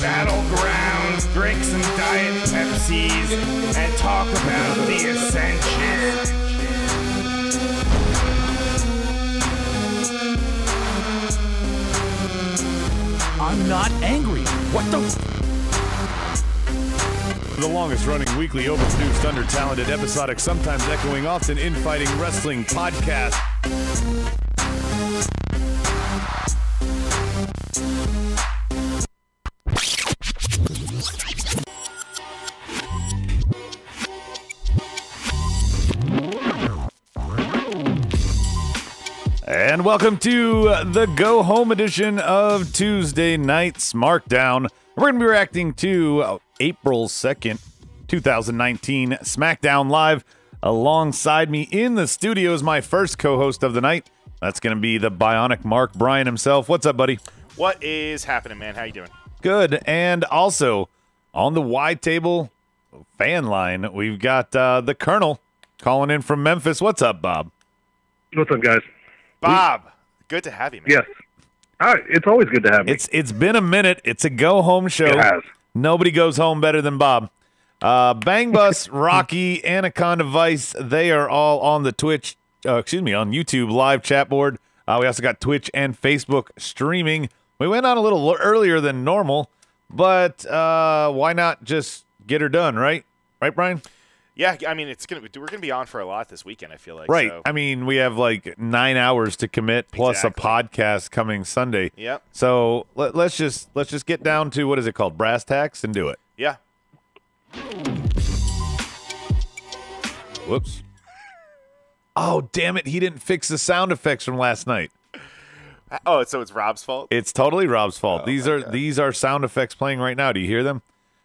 battlegrounds, drink some Diet Pepsis, and talk about the Ascension. I'm not angry. What the? The longest-running weekly overproduced, under-talented, episodic, sometimes echoing, often infighting wrestling podcast. And welcome to the go-home edition of Tuesday Night Smarkdown. We're going to be reacting to April 2nd, 2019 Smackdown Live. Alongside me in the studio is my first co-host of the night. That's going to be the Bionic Mark Bryan himself. What's up, buddy? What is happening, man? How you doing? Good. And also, on the wide table fan line, we've got the Colonel calling in from Memphis. What's up, Bob? What's up, guys? Bob, good to have you, man. Yes. It's always good to have me. It's been a minute. It's a go-home show. It has. Nobody goes home better than Bob. Bang Bus, Rocky, Anaconda Vice, they are all on the Twitch, on YouTube live chat board. We also got Twitch and Facebook streaming. We went on a little earlier than normal, but why not just get her done, right? Right, Brian? Yeah, I mean, we're gonna be on for a lot this weekend, I feel like. Right. So. I mean, we have like 9 hours to commit plus Exactly. a podcast coming Sunday. Yep. So let's just get down to, what is it called, brass tacks, and do it. Yeah. Whoops. Oh, damn it. He didn't fix the sound effects from last night. Oh, so it's Rob's fault? It's totally Rob's fault. Oh, These are sound effects playing right now. Do you hear them?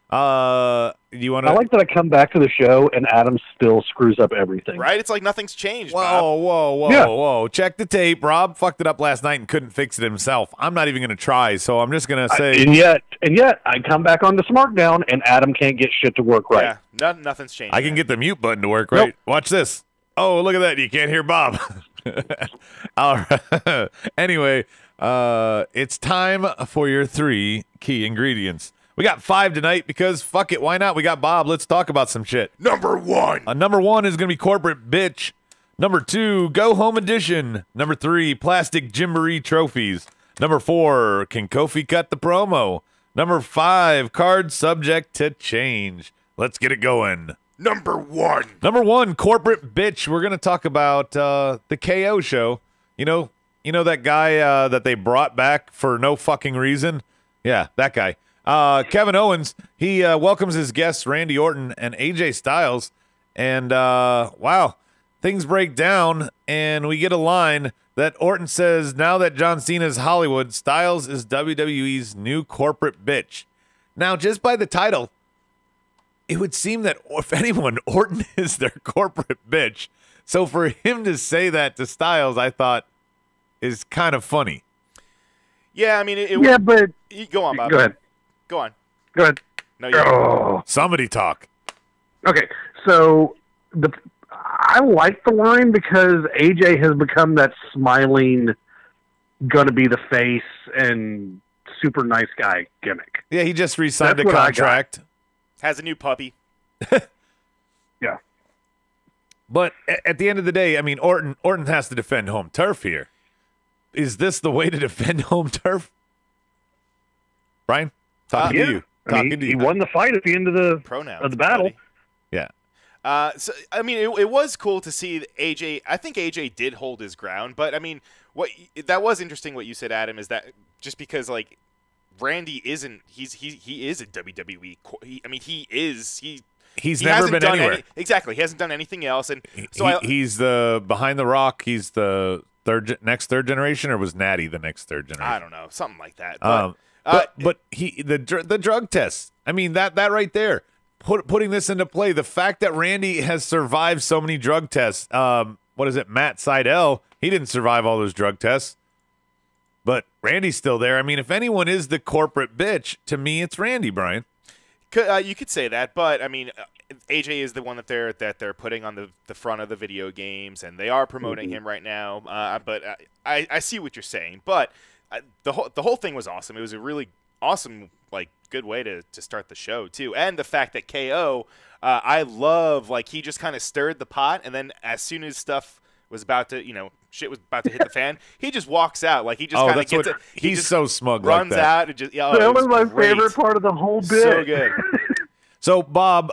Do you want to? I like that I come back to the show and Adam still screws up everything. Right? It's like nothing's changed, Whoa, Bob. whoa. Yeah. Check the tape. Rob fucked it up last night and couldn't fix it himself. I'm not even going to try, so I'm just going to say. And yet, I come back on the Smarkdown and Adam can't get shit to work right. Yeah, nothing's changed. I can get the mute button to work, right? Nope. Watch this. Oh, look at that. You can't hear Bob. All right. Anyway, it's time for your 3 key ingredients. We got 5 tonight because fuck it, why not? We got Bob. Let's talk about some shit. Number 1. Number 1 is going to be corporate bitch. Number 2, go home edition. Number 3, plastic Gymboree trophies. Number 4, can Kofi cut the promo? Number 5, card subject to change. Let's get it going. Number 1. Number 1, corporate bitch. We're going to talk about the KO show. You know that guy that they brought back for no fucking reason? Yeah, that guy. Kevin Owens, he welcomes his guests Randy Orton and AJ Styles, and wow, things break down, and we get a line that Orton says, now that John Cena's Hollywood, Styles is WWE's new corporate bitch. Now, just by the title, it would seem that, if anyone, Orton is their corporate bitch. So for him to say that to Styles, I thought, is kind of funny. Yeah, I mean, But go on, Bob. go ahead. Go on. Go ahead. No, you Oh. Somebody talk. Okay, so I like the line because AJ has become that smiling, gonna be the face and super nice guy gimmick. Yeah, he just re-signed a That's what I got. contract. has a new puppy. Yeah. But at the end of the day, I mean, Orton has to defend home turf here. Is this the way to defend home turf? Brian, talking to you. I mean, he won the fight at the end of the Pronouns, battle. buddy. Yeah. So I mean, it was cool to see AJ. I think AJ did hold his ground, but I mean, that was interesting. What you said, Adam, is that just because like Randy isn't, he is a WWE. He's never been anywhere. Exactly, he hasn't done anything else, and so he's the behind the Rock. He's the next third generation, or was Natty the next third generation? I don't know, something like that. But the drug tests. I mean, that right there, putting this into play. The fact that Randy has survived so many drug tests. What is it, Matt Sydal? He didn't survive all those drug tests, but Randy's still there. I mean, if anyone is the corporate bitch, to me, it's Randy, Brian. You could say that, but I mean, AJ is the one that they're putting on the front of the video games, and they are promoting him right now. But I see what you're saying. But the whole thing was awesome. It was a really awesome, like, good way to start the show too. And the fact that KO, I love, like, he just kind of stirred the pot, and then as soon as stuff was about to, shit was about to hit the fan, he just walks out. Like, he just kind of gets it. He's so smug runs like that. out and just that was my favorite part of the whole bit. So good. So, Bob,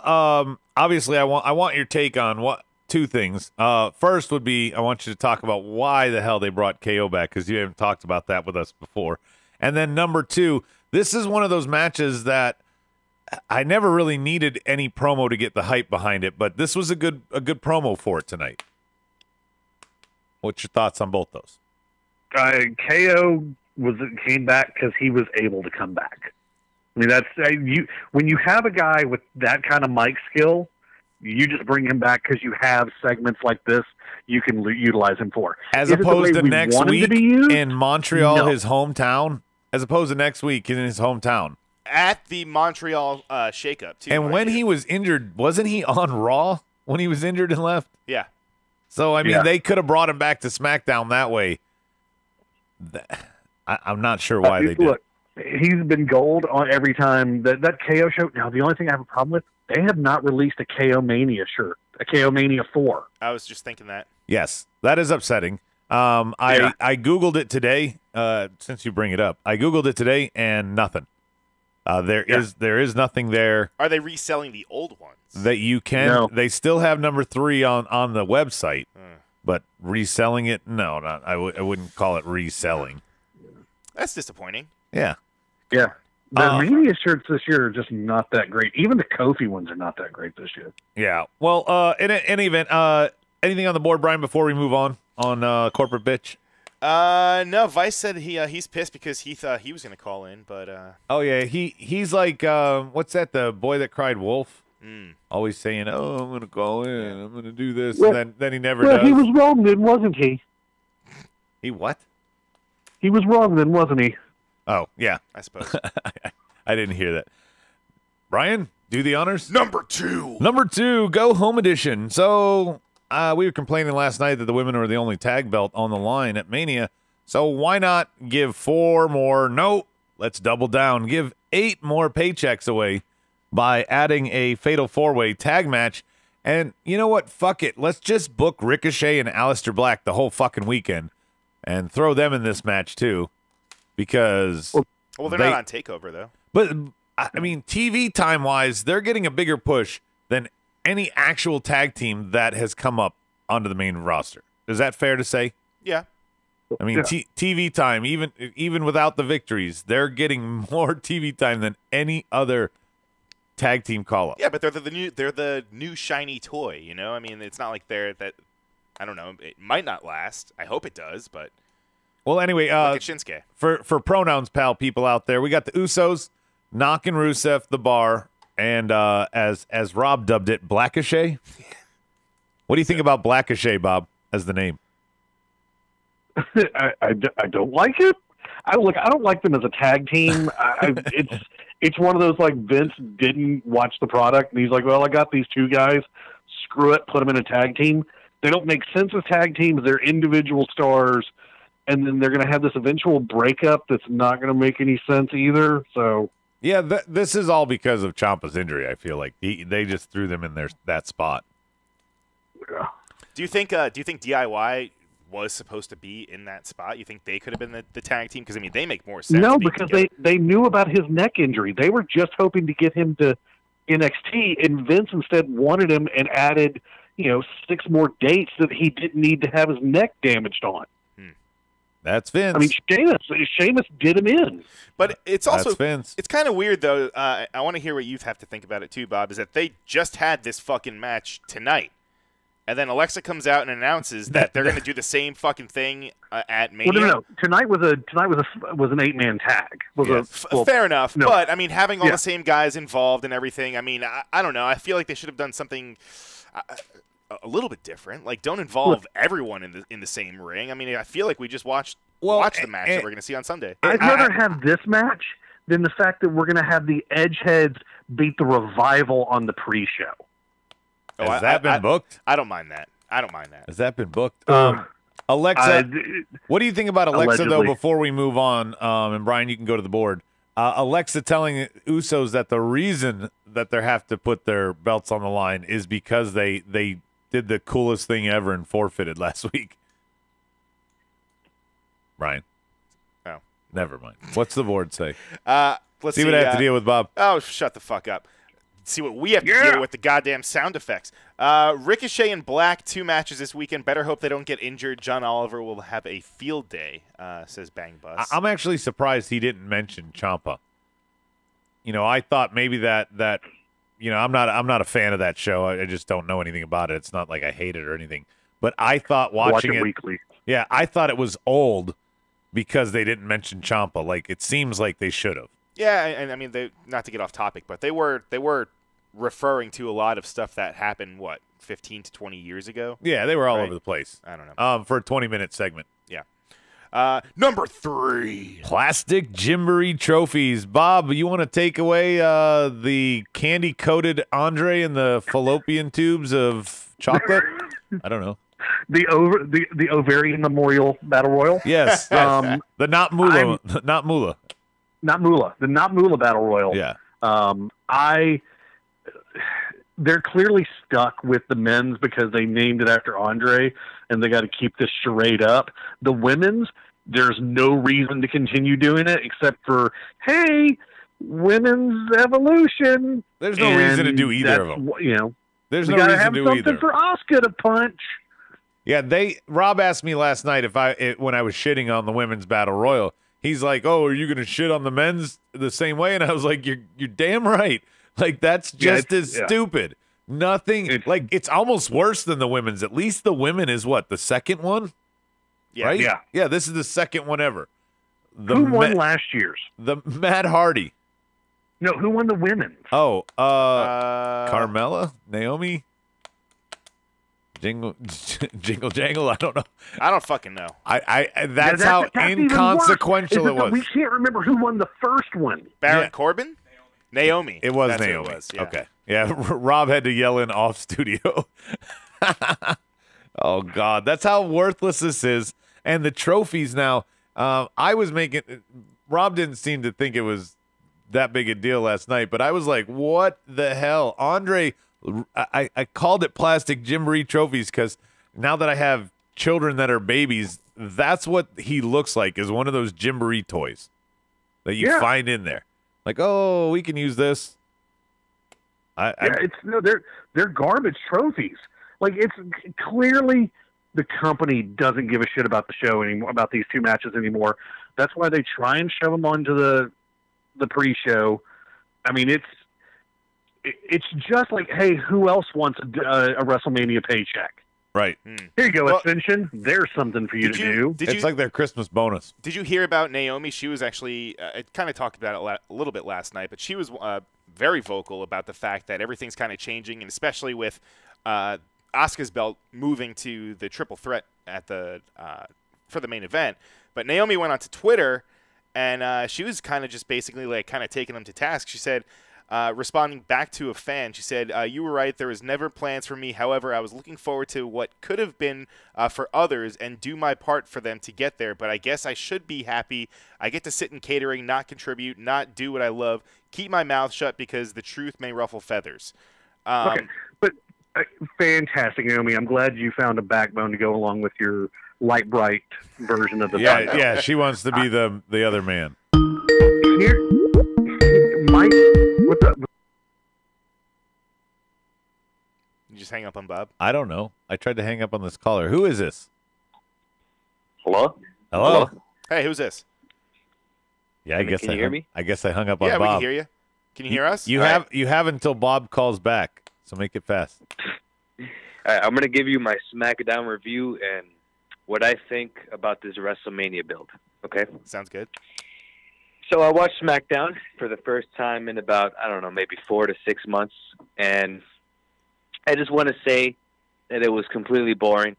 obviously, I want your take on two things. First would be I want you to talk about why the hell they brought KO back, because you haven't talked about that with us before. And then number two, this is one of those matches that I never really needed any promo to get the hype behind it, but this was a good promo for it tonight. What's your thoughts on both those? KO came back because he was able to come back. I mean, that's when you have a guy with that kind of mic skill, you just bring him back because you have segments like this you can utilize him for. As opposed to next week in Montreal, No. his hometown. As opposed to next week in his hometown. At the Montreal shakeup, too. And when he was injured, wasn't he on Raw when he was injured and left? Yeah. So, I mean, Yeah. they could have brought him back to SmackDown that way. I'm not sure why they did. Look, he's been gold on every time that KO show. Now, the only thing I have a problem with, they have not released a KO Mania shirt, a KO Mania 4. I was just thinking that. Yes, that is upsetting. I Googled it today, since you bring it up. I Googled it today, and nothing. There is nothing there. Are they reselling the old ones? That you can. No. They still have number 3 on the website, but reselling it, no, I wouldn't call it reselling. That's disappointing. Yeah. Yeah. The Mania shirts this year are just not that great. Even the Kofi ones are not that great this year. Yeah. Well, in any event, anything on the board, Brian, before we move on Corporate Bitch? No, Vice said he's pissed because he thought he was going to call in, but Oh yeah, he's like what's that? The boy that cried wolf. Always saying, "Oh, I'm going to call in. I'm going to do this," Well, and then he never Well, does. he was wrong then, wasn't he? He what? He was wrong then, wasn't he? Oh yeah, I suppose. I didn't hear that. Brian, do the honors. Number 2. Number 2, go home edition. So we were complaining last night that the women were the only tag belt on the line at Mania. So why not give 4 more? No, let's double down. Give 8 more paychecks away by adding a Fatal 4-Way tag match. And you know what? Fuck it. Let's just book Ricochet and Aleister Black the whole fucking weekend and throw them in this match too. Because Well, they're not on TakeOver, though. But, I mean, TV time-wise, they're getting a bigger push than any actual tag team that has come up onto the main roster. Is that fair to say? Yeah. I mean, TV time, even without the victories, they're getting more TV time than any other tag team call-up. Yeah, but they're the new shiny toy, you know? I mean, it's not like I don't know, it might not last. I hope it does, but Well, anyway, look at Shinsuke. for pronouns, pal, people out there, we got the Usos knocking Rusev the bar, and as Rob dubbed it, Blackachet. What do you think about Blackachet, Bob, as the name? I don't like it. I don't like them as a tag team. It's one of those, like, Vince didn't watch the product and he's like, well, I got these 2 guys, screw it, put them in a tag team. They don't make sense as tag teams. They're individual stars, and then they're going to have this eventual breakup that's not going to make any sense either. So Yeah, this is all because of Ciampa's injury. I feel like they just threw them in that spot. yeah. Do you think DIY was supposed to be in that spot? You think they could have been the tag team? Because, I mean, they make more sense. No, being because together. they knew about his neck injury. They were just hoping to get him to NXT, and Vince instead wanted him and added, 6 more dates that he didn't need to have his neck damaged on. That's Vince. I mean, Sheamus did him in. But it's also That's Vince. it's kind of weird though. I want to hear what you have to think about it too, Bob. Is that they just had this fucking match tonight, and then Alexa comes out and announces that they're going to do the same fucking thing at Mania. Well, no. Tonight was an 8-man tag. Fair enough, no. but I mean, having all Yeah. the same guys involved and everything. I mean, I don't know. I feel like they should have done something a little bit different. Like, don't involve everyone in the same ring. I mean, I feel like we just watched the match that we're going to see on Sunday. I'd rather have this match than the fact that we're going to have the Edgeheads beat the Revival on the pre-show. Has that been booked? I don't mind that. Has that been booked? Alexa, what do you think about Alexa, though, allegedly. before we move on? And Brian, you can go to the board. Alexa telling Usos that the reason that they have to put their belts on the line is because they did the coolest thing ever and forfeited last week. Ryan. Oh. Never mind. What's the board say? Let's see what I have to deal with, Bob. Oh, shut the fuck up. See what we have to deal with, the goddamn sound effects. Ricochet and Black, 2 matches this weekend. Better hope they don't get injured. John Oliver will have a field day, says Bang Bus. I'm actually surprised he didn't mention Ciampa. I thought maybe that I'm not a fan of that show. I just don't know anything about it. It's not like I hate it or anything. But I thought watching Watch it weekly. Yeah, I thought it was old because they didn't mention Ciampa. Like, it seems like they should have. Yeah, and I mean, not to get off topic, but they were referring to a lot of stuff that happened, 15 to 20 years ago? Yeah, they were all over the place. I don't know. For a 20-minute segment. Yeah. Number 3. Plastic Gymboree trophies. Bob, you want to take away the candy-coated Andre and the fallopian tubes of chocolate? I don't know. The ovarian memorial battle royal. Yes. The not Moolah. Not Moolah. Not Moolah. The not Moolah battle royal. Yeah. They're clearly stuck with the men's because they named it after Andre, and they got to keep this charade up. The women's, there's no reason to continue doing it except for, hey, women's evolution. There's no reason to do either of them. There's no reason to do either. We got to have something for Asuka to punch. Yeah, Rob asked me last night when I was shitting on the women's battle royal. He's like, "Oh, are you going to shit on the men's the same way?" And I was like, "You're damn right. Like, that's just as stupid. Nothing. It's almost worse than the women's. At least the women is the second one? Yeah. Right? Yeah. Yeah, this is the second one ever. Who won last year's? The Matt Hardy. No, who won the women's? Oh, Carmella? Naomi? Jingle Jangle? I don't know. I don't fucking know. That's how inconsequential it was. We can't remember who won the first one. Baron Corbin? Naomi. It was That's Naomi. Who it was, yeah. Okay. Yeah, Rob had to yell in off studio. Oh, God. That's how worthless this is. And the trophies now, Rob didn't seem to think it was that big a deal last night, but I was like, what the hell? Andre, I called it plastic Gymboree trophies because now that I have children that are babies, that's what he looks like, is one of those Gymboree toys that you find in there. Like, oh, we can use this. They're garbage trophies. Like, it's clearly the company doesn't give a shit about the show anymore, about these 2 matches anymore. That's why they try and shove them onto the pre-show. I mean, it's just like, hey, who else wants a WrestleMania paycheck? Right. Here you go, Ascension. There's something for you to do. It's like their Christmas bonus. Did you hear about Naomi? She was actually, I kind of talked about it a little bit last night, but she was very vocal about the fact that everything's kind of changing, and especially with Asuka's belt moving to the triple threat at for the main event. But Naomi went onto Twitter, and she was kind of just basically kind of taking them to task. She said, responding back to a fan, she said, "You were right. There was never plans for me. However, I was looking forward to what could have been for others and do my part for them to get there. But I guess I should be happy. I get to sit in catering, not contribute, not do what I love, keep my mouth shut because the truth may ruffle feathers." Okay, but fantastic, Naomi. I'm glad you found a backbone to go along with your light bright version of the title. Yeah, she wants to be the other man. Here, Mike, what's up? You just hang up on Bob? I don't know. I tried to hang up on this caller. Who is this? Hello? Hello? Hey, who's this? Yeah, Can you hear me? I guess I hung up on Yeah, Bob. we can hear you. Can you hear us? You have until Bob calls back, so make it fast. All right, I'm going to give you my Smackdown review and what I think about this WrestleMania build, okay? Sounds good. So I watched SmackDown for the first time in about, I don't know, maybe 4 to 6 months, and I just want to say that it was completely boring.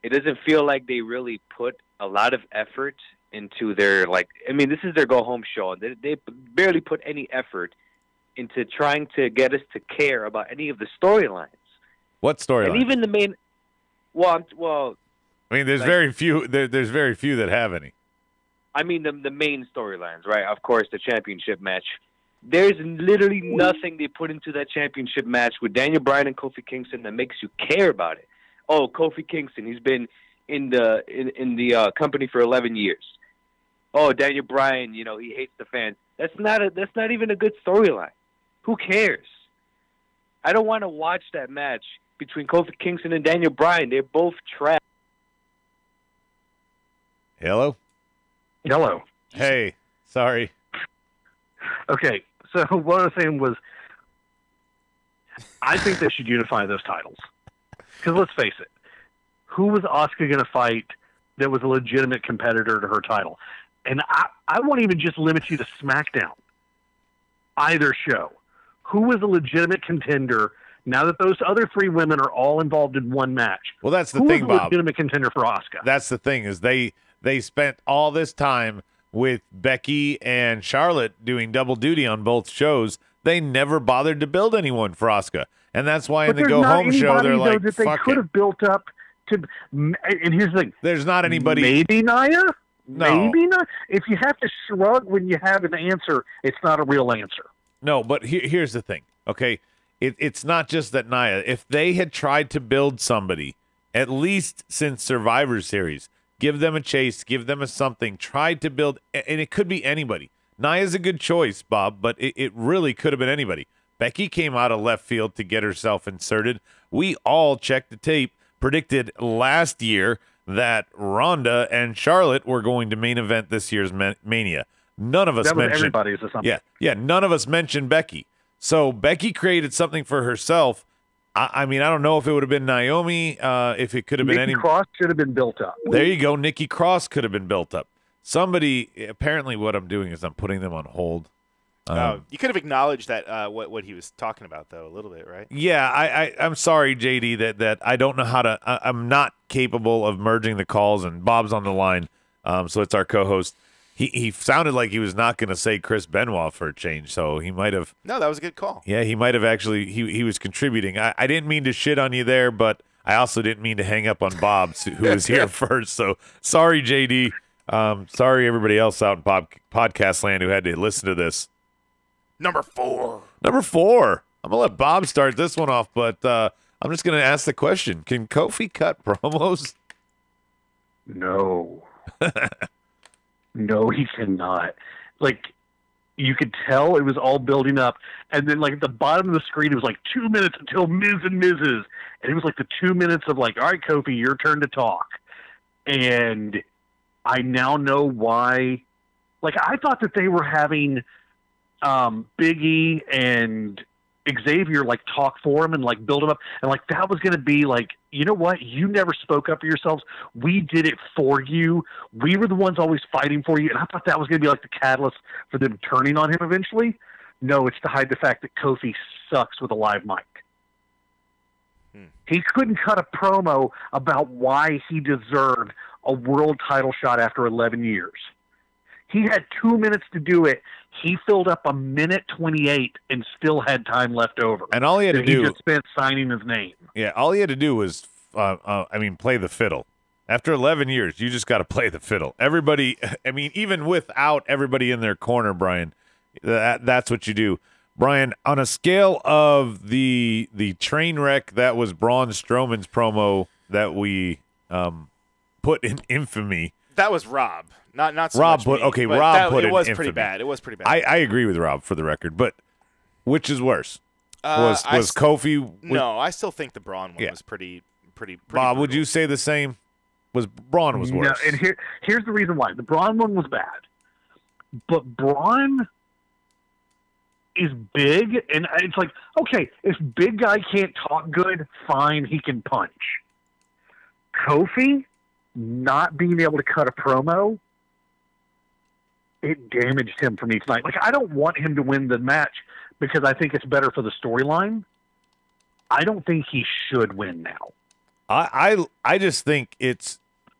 It doesn't feel like they really put a lot of effort into their, this is their go-home show. They barely put any effort into trying to get us to care about any of the storylines. What storyline? And even the main, well, I mean, there's very few. There's very few that have any. I mean the main storylines, right? Of course, the championship match. There's literally nothing they put into that championship match with Daniel Bryan and Kofi Kingston that makes you care about it. Oh, Kofi Kingston, he's been in the company for 11 years. Oh, Daniel Bryan, you know, he hates the fans. That's not even a good storyline. Who cares? I don't want to watch that match between Kofi Kingston and Daniel Bryan. They're both trash. Hello? Hello. Hey, sorry. Okay, so what I was saying was, I think they should unify those titles. Because let's face it, who was Asuka going to fight that was a legitimate competitor to her title? And I won't even just limit you to SmackDown. Either show. Who was a legitimate contender now that those other three women are all involved in one match? Well, that's the Who thing, was a Bob. legitimate contender for Asuka? That's the thing, is they spent all this time with Becky and Charlotte doing double duty on both shows. They never bothered to build anyone for Asuka. And that's why in the Go Home show, they're like, that they fuck could it. have built up to. And here's the thing. There's not anybody. Maybe Nia? No. Maybe not. If you have to shrug when you have an answer, it's not a real answer. No, but here's the thing, okay? It's not just that Nia. If they had tried to build somebody, at least since Survivor Series, give them a chase, give them a something, tried to build, and it could be anybody. Nia's a good choice, Bob, but it really could have been anybody. Becky came out of left field to get herself inserted. We all checked the tape, predicted last year that Ronda and Charlotte were going to main event this year's Mania. None of us That was mentioned everybody's assumption. Yeah. None of us mentioned Becky. So Becky created something for herself. I mean, I don't know if it would have been Naomi, if it could have been Nikki any. Cross should have been built up. There you go. Nikki Cross could have been built up. Somebody. Apparently, what I'm doing is I'm putting them on hold. You could have acknowledged that what he was talking about, though, a little bit, right? Yeah, I'm sorry, JD, that I don't know how to. I'm not capable of merging the calls, and Bob's on the line, so it's our co-host. He sounded like he was not going to say Chris Benoit for a change, so he might have. No, that was a good call. Yeah, he might have actually. He was contributing. I didn't mean to shit on you there, but I also didn't mean to hang up on Bob, who was here first. So sorry, JD. Sorry, everybody else out in podcast land who had to listen to this. Number 4. I'm gonna let Bob start this one off, but I'm just gonna ask the question: can Kofi cut promos? No. No, he cannot. Like, you could tell it was all building up, and then, like, at the bottom of the screen, it was like 2 minutes until Ms. and Mrs., and it was like the 2 minutes of, like, all right, Kofi, your turn to talk. And I now know why. Like, I thought that they were having Big E and Xavier, like, talk for him and, like, build him up, and, like, that was going to be, like, you know what? You never spoke up for yourselves. We did it for you. We were the ones always fighting for you. And I thought that was going to be like the catalyst for them turning on him eventually. No, it's to hide the fact that Kofi sucks with a live mic. He couldn't cut a promo about why he deserved a world title shot after 11 years. He had 2 minutes to do it. He filled up 1:28 and still had time left over. And all he had to do, he just spent signing his name. Yeah, all he had to do was, play the fiddle. After 11 years, you just got to play the fiddle. Everybody, I mean, even without everybody in their corner, Brian, that's what you do. Brian, on a scale of the train wreck that was Braun Strowman's promo that we put in infamy. That was Rob. Not so Rob much put me, okay. but Rob put it in was infamy. pretty bad. It was pretty bad. I agree with Rob for the record, but which is worse? Was Kofi? No, I still think the Braun one was pretty. Bob, would brutal. you say the same? Braun was worse? No, and here's the reason why. The Braun one was bad, but Braun is big, and it's like, okay, if big guy can't talk good, fine, he can punch. Kofi not being able to cut a promo, it damaged him for me tonight. Like, I don't want him to win the match because I think it's better for the storyline. I don't think he should win now. I just think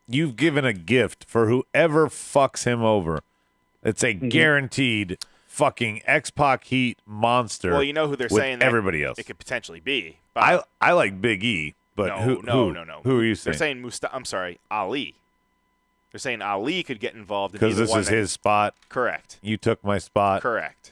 you've given a gift for whoever fucks him over. It's a guaranteed fucking X-Pac heat monster. Well, you know who they're saying that everybody else. It could potentially be. I like Big E, but no. who are you saying? They're saying Ali. They're saying Ali could get involved because this is his spot. Correct. You took my spot. Correct.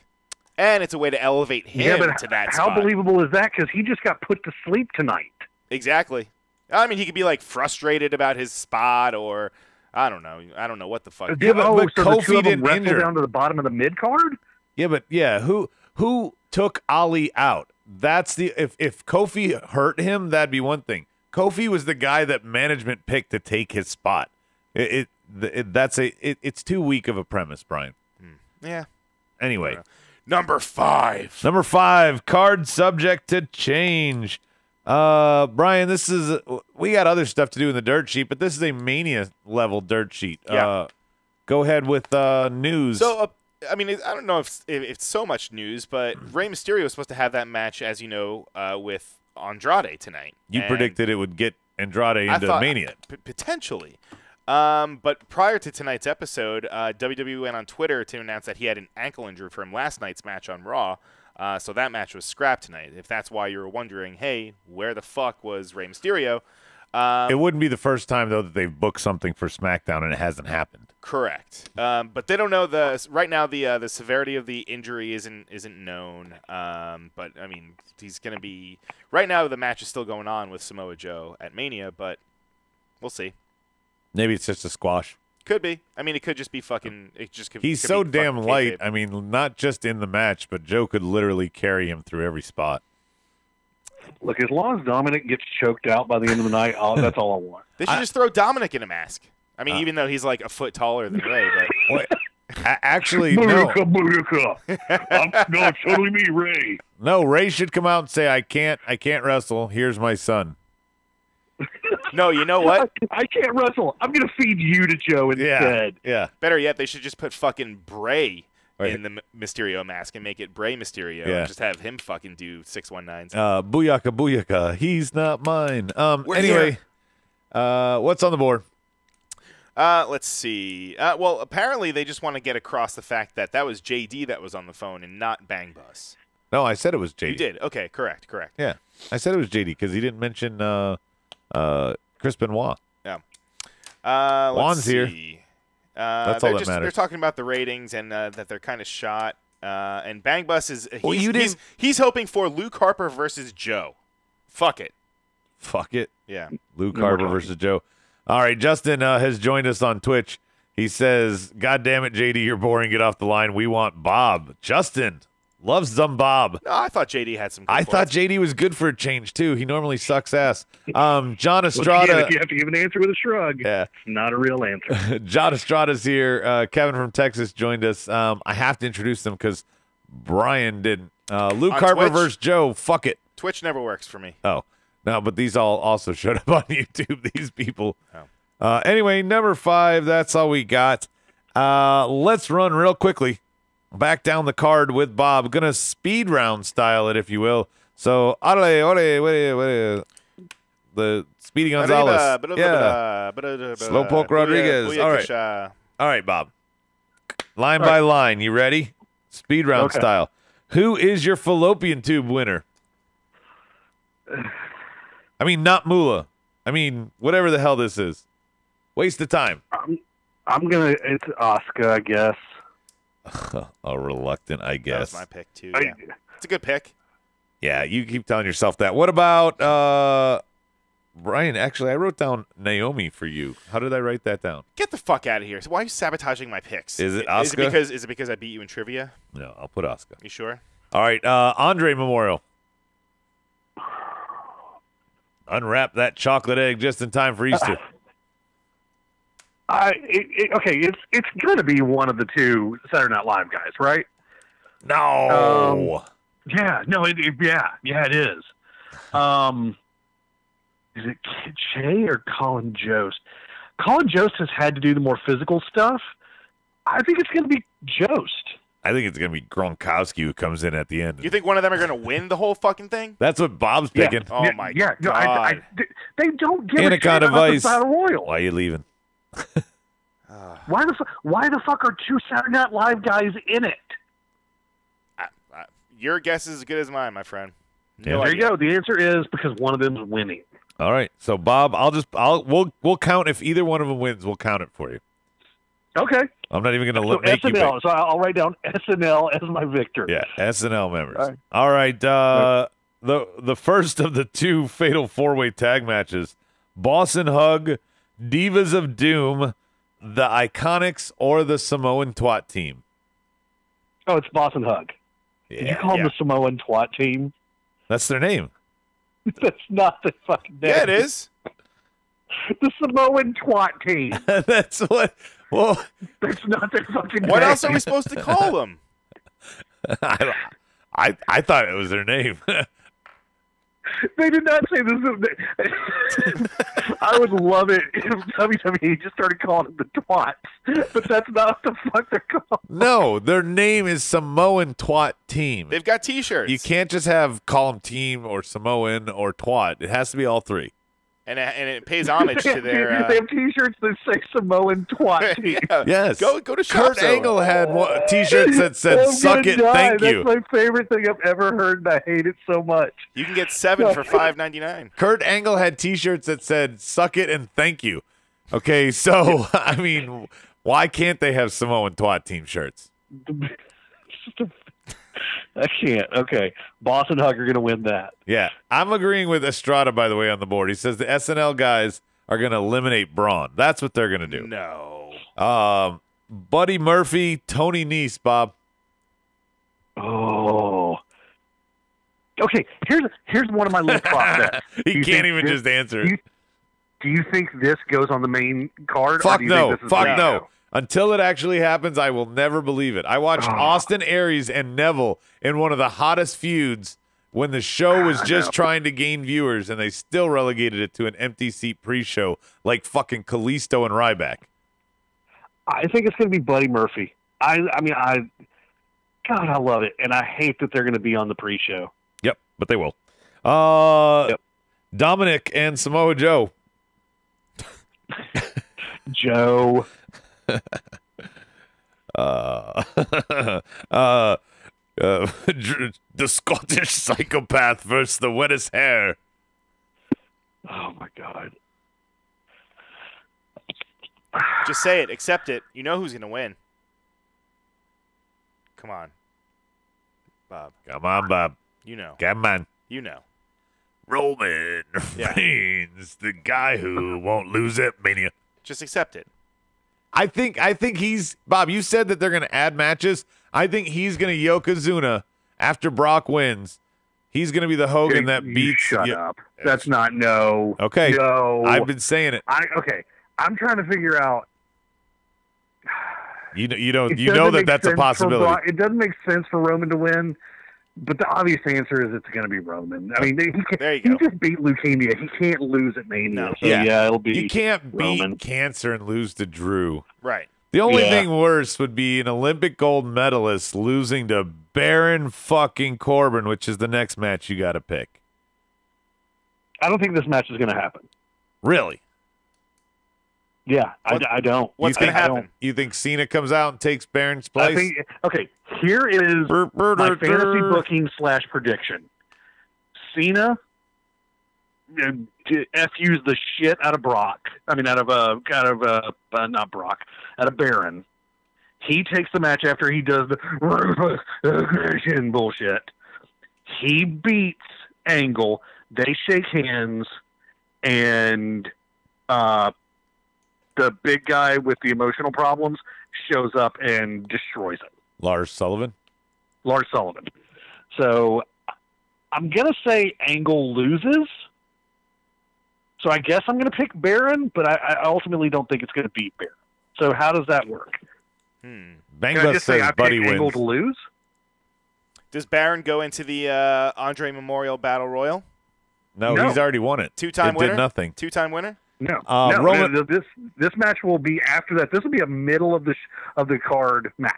And it's a way to elevate him to that how spot. believable is that? Because he just got put to sleep tonight. Exactly. I mean, he could be like frustrated about his spot, or I don't know. I don't know what the fuck. Yeah, but so the two Kofi of them didn't wrestle injure. down to the bottom of the mid card. Yeah, but who took Ali out? That's the if Kofi hurt him, that'd be one thing. Kofi was the guy that management picked to take his spot. It's too weak of a premise, Brian. Yeah. Anyway, Number 5. number 5, card subject to change. Brian, we got other stuff to do in the dirt sheet, but this is a Mania level dirt sheet. Yeah. Go ahead with news. So, I mean, I don't know if it's so much news, but Rey Mysterio was supposed to have that match, as you know, with Andrade tonight. You And predicted it would get Andrade I into thought Mania. Potentially. But prior to tonight's episode, WWE went on Twitter to announce that he had an ankle injury from last night's match on Raw. So that match was scrapped tonight. If that's why you were wondering, hey, where the fuck was Rey Mysterio? It wouldn't be the first time, though, that they've booked something for SmackDown and it hasn't happened. Correct. But they don't know right now. The severity of the injury isn't known. But I mean, he's going to be right now. The match is still going on with Samoa Joe at Mania, but we'll see. Maybe it's just a squash. Could be. I mean, it could just be fucking. It just could. He's could so be damn fucking light. kayfabe. I mean, not just in the match, but Joe could literally carry him through every spot. Look, as long as Dominic gets choked out by the end of the night, that's all I want. They should just throw Dominic in a mask. I mean, even though he's like a foot taller than Ray, but Wait, actually, no. Booyaka. No, it's totally me, Ray. No, Ray should come out and say, I can't wrestle. Here's my son. no, you know what? I can't wrestle. I'm going to feed you to Joe instead. Yeah. Better yet, they should just put fucking Bray Right. in the Mysterio mask and make it Bray Mysterio. Yeah. And just have him fucking do 619s. Booyaka, booyaka. He's not mine. We're Anyway, what's on the board? Let's see. Well, apparently they just want to get across the fact that was JD that was on the phone and not Bang Bus. No, I said it was JD. You did. Okay, correct. Yeah, I said it was JD because he didn't mention Chris Benoit. Yeah. Juan's let's here. see. That's all that matters. They're talking about the ratings and that they're kind of shot. And Bang Bus is Well, you didn't- he's hoping for Luke Harper versus Joe. Fuck it. Fuck it. Yeah. Luke Harper versus Joe. All right, Justin has joined us on Twitch. He says, God damn it, JD, you're boring. Get off the line. We want Bob. Justin loves some Bob. No, I thought JD had some good I thought points. JD was good for a change, too. He normally sucks ass. John Again, Estrada. if you have to give an answer with a shrug, Yeah. it's not a real answer. John Estrada's here. Kevin from Texas joined us. I have to introduce them because Brian didn't. Luke On Harper Twitch? versus Joe. Fuck it. Twitch never works for me. Oh, no, but these all also showed up on YouTube, these people. Oh. Anyway, number 5, that's all we got. Let's run real quickly back down the card with Bob. Gonna speed round style it, if you will. So, the Speedy Gonzalez. Yeah. Slowpoke Rodriguez. All right. All right, Bob. Line by line. You ready? Speed round Okay. style. Who is your fallopian tube winner? I mean, not Moolah. I mean, whatever the hell this is. Waste of time. It's Asuka, I guess. A reluctant, I That guess. was my pick, too. Yeah. It's a good pick. Yeah, you keep telling yourself that. What about Brian? Actually, I wrote down Naomi for you. How did I write that down? Get the fuck out of here. So why are you sabotaging my picks? Is it Is Asuka? it because I beat you in trivia? No, I'll put Asuka. You sure? All right, Andre Memorial. Unwrap that chocolate egg just in time for Easter. It's going to be one of the two Saturday Night Live guys, right? No. Yeah, no, it is. Is it Kid Shay or Colin Jost? Colin Jost has had to do the more physical stuff. I think it's going to be Jost. I think it's going to be Gronkowski who comes in at the end. You think one of them are going to win the whole fucking thing? That's what Bob's picking. Oh, my Yeah, no, God. they don't give Anaconda a shit about Vice. the Battle Royal. Why are you leaving? Why the fuck are two Saturday Night Live guys in it? Your guess is as good as mine, my friend. Yeah. There you go. The answer is because one of them is winning. All right. So Bob, we'll count if either one of them wins. We'll count it for you. Okay. I'm not even going So to make you pick. SNL. So I'll write down SNL as my victor. Yeah, SNL members. All right. All right. The first of the 2 fatal 4-way tag matches: Boss and Hug, Divas of Doom, the Iconics, or the Samoan Twat team. Oh, it's Boss and Hug. Did you call them the Samoan Twat team? That's their name. That's not the fucking name. Yeah, it is. The Samoan Twat team. That's what. Well, That's not their fucking What name. else are we supposed to call them? I thought it was their name. They did not say this. I would love it if WWE just started calling them the Twats, but that's not what the fuck they're called. No, their name is Samoan Twat Team. They've got T-shirts. You can't just call them Team or Samoan or Twat. It has to be all 3. and it pays homage to their. They have T-shirts that say Samoan Twat team. Yeah. Yes. Go to Kurt Shop Angle had T-shirts that said I'm "Suck gonna it, die. thank That's you." my favorite thing I've ever heard, and I hate it so much. You can get 7 for $5.99. Kurt Angle had T-shirts that said "Suck it and thank you." Okay, so I mean, why can't they have Samoan Twat Team shirts? I can't. Okay. Boss and Hug are going to win that. Yeah, I'm agreeing with Estrada, by the way, on the board. He says the SNL guys are going to eliminate Braun. That's what they're going to do. No. Buddy Murphy, Tony Nese, Bob. Oh. Okay, here's one of my little process. He can't even just answer it. Do you think this goes on the main card? Fuck or do you no. think this is Fuck like- no. Until it actually happens, I will never believe it. I watched Austin Aries and Neville in one of the hottest feuds when the show was just trying to gain viewers, and they still relegated it to an empty seat pre-show like fucking Kalisto and Ryback. I think it's going to be Buddy Murphy. God, I love it, and I hate that they're going to be on the pre-show. Yep, but they will. Yep. Dominic and Samoa Joe. Joe. The Scottish psychopath versus the wettest hair. Oh my God. Just say it. Accept it. You know who's going to win. Come on. Bob. Come on, Bob. You know. Come on. You know. Roman Yeah. Reigns, the guy who won't lose at Mania. Just accept it. I think he's Bob. You said that they're going to add matches. I think he's going to Yokozuna after Brock wins. He's going to be the Hogan that beats. Shut up. That's not no. Okay. No. I've been saying it. Okay. I'm trying to figure out. You know It that doesn't that's make a sense possibility. it doesn't make sense for Roman to win, but the obvious answer is it's going to be Roman. I mean, There you he go. just beat leukemia. He can't lose at Mania. No. So Yeah. it'll be. You can't beat Roman. cancer and lose to Drew. Right. The only Yeah. thing worse would be an Olympic gold medalist losing to Baron fucking Corbin, which is the next match you got to pick. I don't think this match is going to happen. Really? Yeah, I don't. What's You going to think- happen? You think Cena comes out and takes Baron's I place? think. Okay, here is my fantasy booking / prediction. Cena FU's the shit out of Brock. I mean, out of not Brock, out of Baron. He takes the match after he does the aggression bullshit. He beats Angle. They shake hands, and the big guy with the emotional problems shows up and destroys it. Lars Sullivan? Lars Sullivan. So I'm going to say Angle loses. So I guess I'm going to pick Baron, but I ultimately don't think it's going to beat Baron. So how does that work? Can I Bangla just say says I Buddy pick Angle wins. to lose? Does Baron go into the Andre Memorial Battle Royal? No, No. he's already won it. Two-time It winner? did nothing. Two-time winner? No. Uh, Roman- no, this match will be after that. This will be a middle of the card match.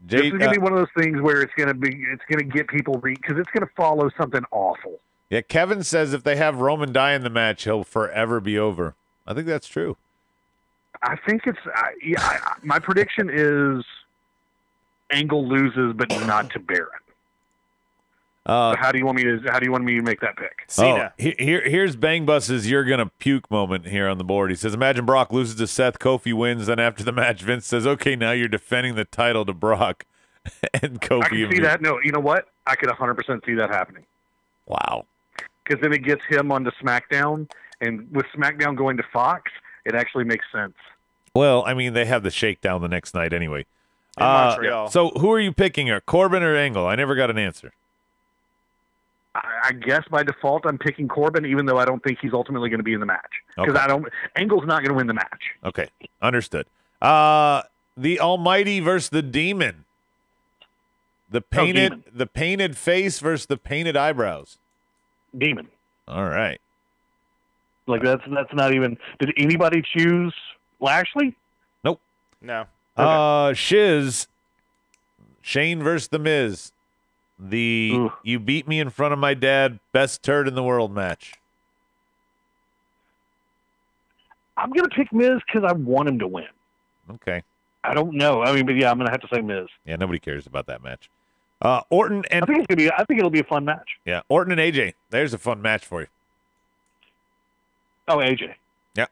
This is going to be one of those things where it's going to get people because it's going to follow something awful. Yeah, Kevin says if they have Roman die in the match, he'll forever be over. I think that's true. I think it's my prediction is Angle loses, but not to Baron. So how do you want me to make that pick? Cena. Here's Bang Bus's "You're gonna puke" moment here on the board. He says, "Imagine Brock loses to Seth, Kofi wins, then after the match, Vince says, okay, now you're defending the title to Brock,' and Kofi." I can see that. No, you know what? I could 100% see that happening. Wow. Because then it gets him onto SmackDown, and with SmackDown going to Fox, it actually makes sense. Well, I mean, they have the shakedown the next night anyway. In Montreal. So who are you picking here, Corbin or Angle? I never got an answer. I guess by default I'm picking Corbin, even though I don't think he's ultimately going to be in the match. Because Angle's not going to win the match. Okay, understood. The Almighty versus the Demon. The painted face versus the painted eyebrows. Demon. All right. Like that's not even. Did anybody choose Lashley? Nope. No. Shiz. Shane versus the Miz. The you beat me in front of my dad, best turd in the world match. I'm gonna pick Miz because I want him to win. Okay. I don't know. I mean, but yeah, I'm gonna have to say Miz. Yeah, nobody cares about that match. Orton and I think it'll be a fun match. Yeah, Orton and AJ. There's a fun match for you. Oh, AJ. Yeah.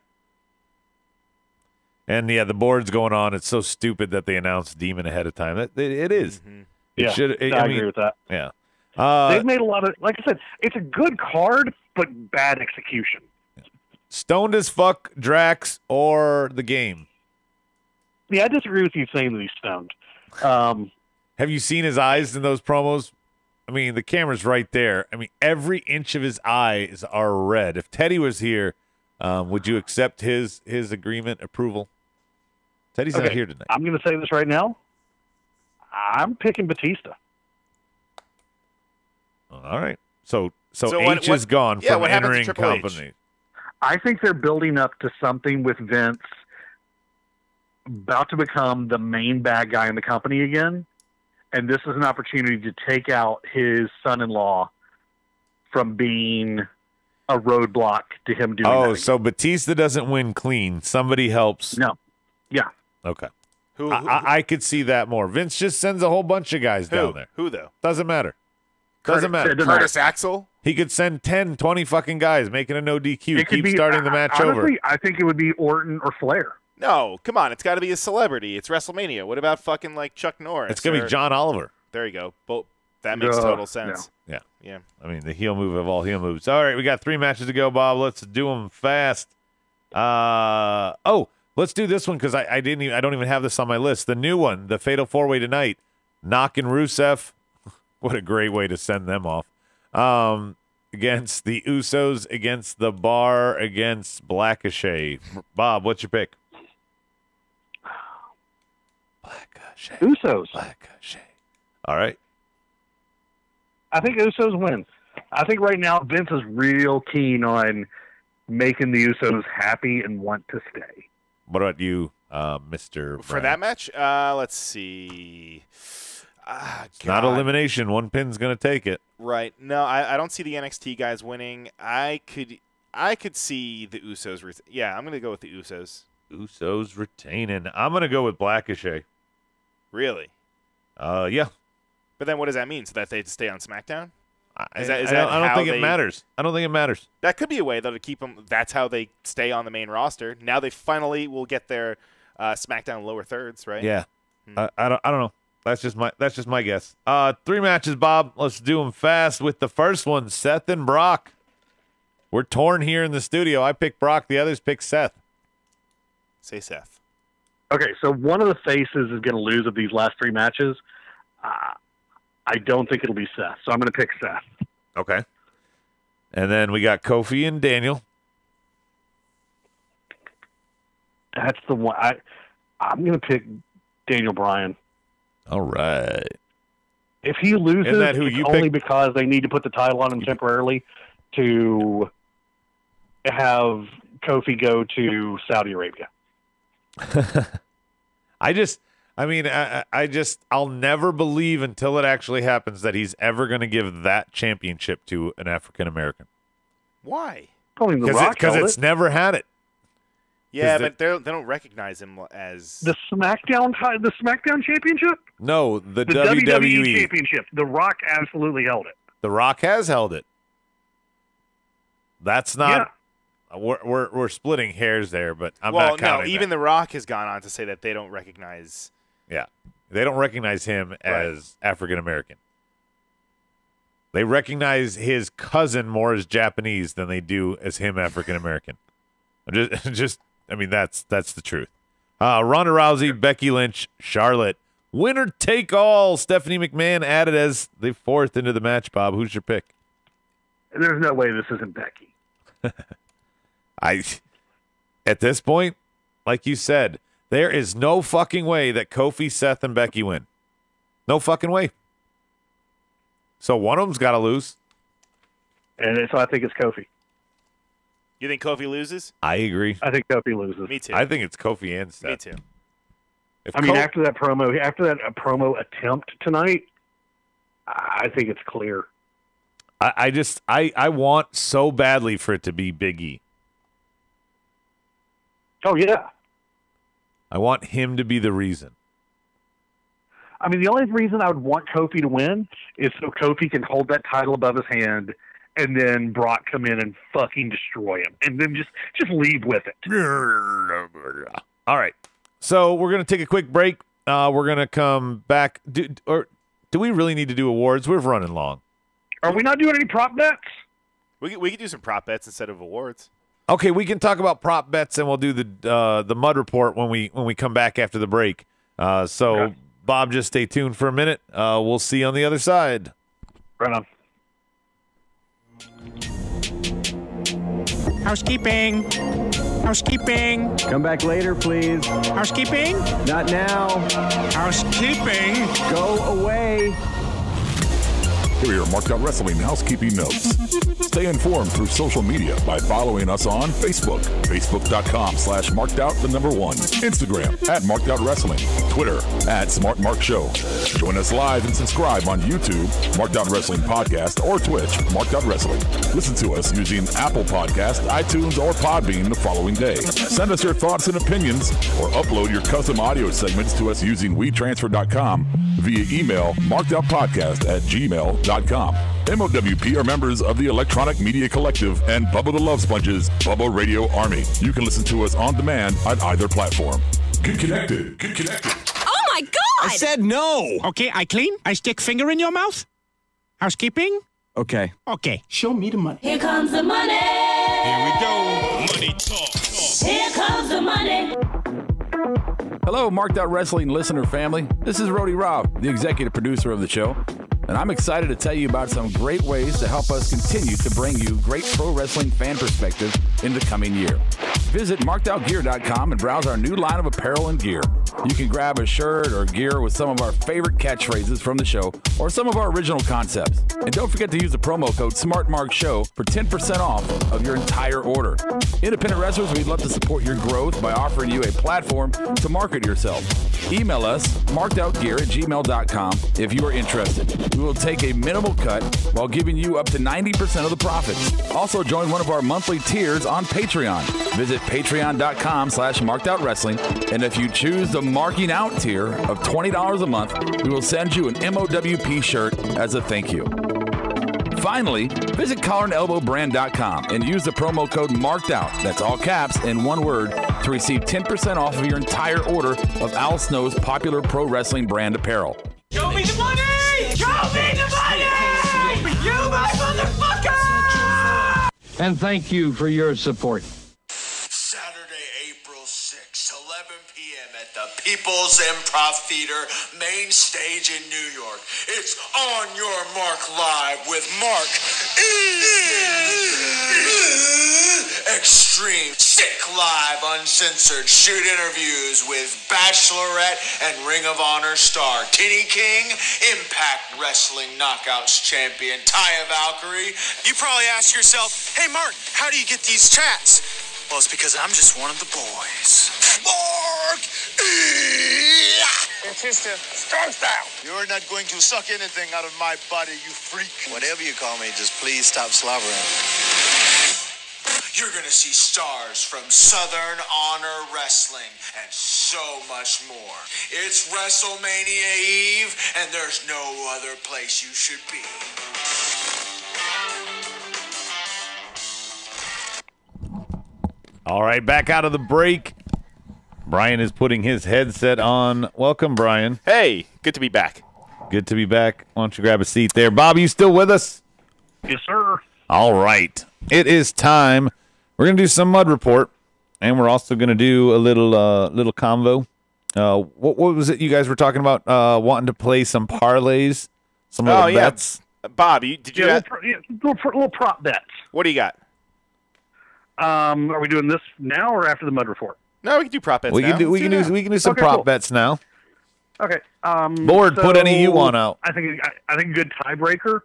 And yeah, the board's going on. It's so stupid that they announced Demon ahead of time. It is. Mm-hmm. I agree with that. Yeah. They've made a lot of, like I said, it's a good card, but bad execution. Stoned as fuck, Drax, or the game? Yeah, I disagree with you saying that he's stoned. Have you seen his eyes in those promos? I mean, the camera's right there. I mean, every inch of his eyes are red. If Teddy was here, would you accept his agreement, approval? Teddy's not here tonight. I'm going to say this right now. I'm picking Bautista. All right. So what- H is gone yeah, from what happens to entering Triple H? company. I think they're building up to something with Vince about to become the main bad guy in the company again. And this is an opportunity to take out his son-in-law from being a roadblock to him doing that again. So Batista doesn't win clean. Somebody helps. No. Yeah. Okay. Who I could see that more. Vince just sends a whole bunch of guys down there. Who though? Doesn't matter. Doesn't matter. Curtis Axel? He could send 10, 20 fucking guys, making a no DQ. It could Keep be, starting the match honestly, over. I think it would be Orton or Flair. No, come on. It's got to be a celebrity. It's WrestleMania. What about fucking like Chuck Norris? It's going to be John Oliver. There you go. That makes total sense. Yeah. Yeah. I mean, the heel move of all heel moves. All right, we got 3 matches to go, Bob. Let's do them fast. Let's do this one because I don't even have this on my list. The new one, the Fatal 4-Way tonight. Knock and Rusev. What a great way to send them off. Against the Usos, against the Bar, against Blackachet. Bob, what's your pick? Blackachet. Usos. Blackachet. All right. I think Usos win. I think right now Vince is real keen on making the Usos happy and want to stay. What about you, Mr. For that match? Let's see. It's not elimination. One pin's going to take it. Right. No, I don't see the NXT guys winning. I could see the Usos. I'm going to go with the Usos. Usos retaining. I'm going to go with Blackachet. Really? Yeah. But then what does that mean? So that they have to stay on SmackDown? I don't think it matters. I don't think it matters. That could be a way, though, to keep them. That's how they stay on the main roster. Now they finally will get their SmackDown lower thirds, right? Yeah. I don't know. That's just my guess. 3 matches, Bob. Let's do them fast. With the first one, Seth and Brock. We're torn here in the studio. I pick Brock. The others pick Seth. Say Seth. Okay, so one of the faces is going to lose of these last 3 matches. I don't think it'll be Seth, so I'm going to pick Seth. Okay. And then we got Kofi and Daniel. That's the one. I'm going to pick Daniel Bryan. All right. If he loses, Isn't that who it's you only picked? because they need to put the title on him temporarily to have Kofi go to Saudi Arabia. I'll never believe until it actually happens that he's ever going to give that championship to an African American. Why? Because it's never had it. Yeah, but they don't recognize him as the SmackDown Championship. No, the WWE WWE Championship. The Rock absolutely held it. The Rock has held it. That's not. We're splitting hairs there, but I'm not counting. No, even The Rock has gone on to say that they don't recognize. Yeah, they don't recognize him as African American. They recognize his cousin more as Japanese than they do as him African American. I mean, that's the truth. Ronda Rousey, Becky Lynch, Charlotte, winner take all. Stephanie McMahon added as the fourth into the match. Bob, who's your pick? There's no way this isn't Becky. At this point, like you said, there is no fucking way that Kofi, Seth, and Becky win. No fucking way. So one of them's got to lose. And so I think it's Kofi. You think Kofi loses? I agree. I think Kofi loses. Me too. I think it's Kofi and Seth. Me too. After that promo attempt tonight, I think it's clear. I want so badly for it to be Big E. Oh, yeah. I want him to be the reason. I mean, the only reason I would want Kofi to win is so Kofi can hold that title above his hand and then Brock come in and fucking destroy him and then just leave with it. All right. So we're going to take a quick break. We're going to come back. Do we really need to do awards? We're running long. Are we not doing any prop bets? We could do some prop bets instead of awards. Okay, we can talk about prop bets, and we'll do the mud report when we come back after the break. Okay. Bob, just stay tuned for a minute. We'll see you on the other side. Right on. Housekeeping. Housekeeping. Come back later, please. Housekeeping. Not now. Housekeeping. Go away. Here are your Marked Out Wrestling housekeeping notes. Stay informed through social media by following us on Facebook, facebook.com/markedoutthe1, Instagram @markedoutwrestling, Twitter @SmartMarkShow. Join us live and subscribe on YouTube, Marked Out Wrestling Podcast, or Twitch, Marked Out Wrestling. Listen to us using Apple Podcast, iTunes, or Podbean the following day. Send us your thoughts and opinions, or upload your custom audio segments to us using WeTransfer.com via email, markedoutpodcast@gmail.com. MOWP are members of the Electronic Media Collective and Bubba the Love Sponges, Bubba Radio Army. You can listen to us on demand on either platform. Get connected. Get connected. Oh, my God! I said no! Okay, I clean. I stick finger in your mouth. Housekeeping? Okay. Okay. Show me the money. Here comes the money. Here we go. Money talk. Here comes the money. Hello, Marked Out Wrestling listener family. This is Roadie Rob, the executive producer of the show, and I'm excited to tell you about some great ways to help us continue to bring you great pro wrestling fan perspective in the coming year. Visit markedoutgear.com and browse our new line of apparel and gear. You can grab a shirt or gear with some of our favorite catchphrases from the show or some of our original concepts. And don't forget to use the promo code SmartMarkShow for 10% off of your entire order. Independent wrestlers, we'd love to support your growth by offering you a platform to market yourself. Email us, markedoutgear@gmail.com, if you are interested. We will take a minimal cut while giving you up to 90% of the profits. Also, join one of our monthly tiers on Patreon. Visit patreon.com/markedoutwrestling, and if you choose the Marking Out tier of $20 a month, we will send you an MOWP shirt as a thank you. Finally, visit collarandelbowbrand.com and use the promo code MARKEDOUT, that's all caps and one word, to receive 10% off of your entire order of Al Snow's popular pro wrestling brand apparel. Show me the money! Show me the money! You my motherfucker! And thank you for your support. Saturday, April 6th, 11 p.m. at the People's Improv Theater, main stage in New York. It's On Your Mark Live with Mark Extreme. Sick live, uncensored, shoot interviews with Bachelorette and Ring of Honor star Tinny King, Impact Wrestling Knockouts champion Taya Valkyrie. You probably ask yourself, hey Mark, how do you get these chats? Well, it's because I'm just one of the boys. Mark! Bautista, strong style. You're not going to suck anything out of my body, you freak. Whatever you call me, just please stop slobbering. You're going to see stars from Southern Honor Wrestling and so much more. It's WrestleMania Eve, and there's no other place you should be. All right, back out of the break. Brian is putting his headset on. Welcome, Brian. Hey, good to be back. Good to be back. Why don't you grab a seat there? Bob, you still with us? Yes, sir. All right. It is time. We're going to do some Mud Report, and we're also going to do a little convo. What was it you guys were talking about? Wanting to play some parlays, some little bets? Bob, did you little prop bets. What do you got? Are we doing this now or after the Mud Report? No, we can do prop bets We now. can do some Okay, prop cool. bets now. Okay. Lord, put any you want out. I think a good tiebreaker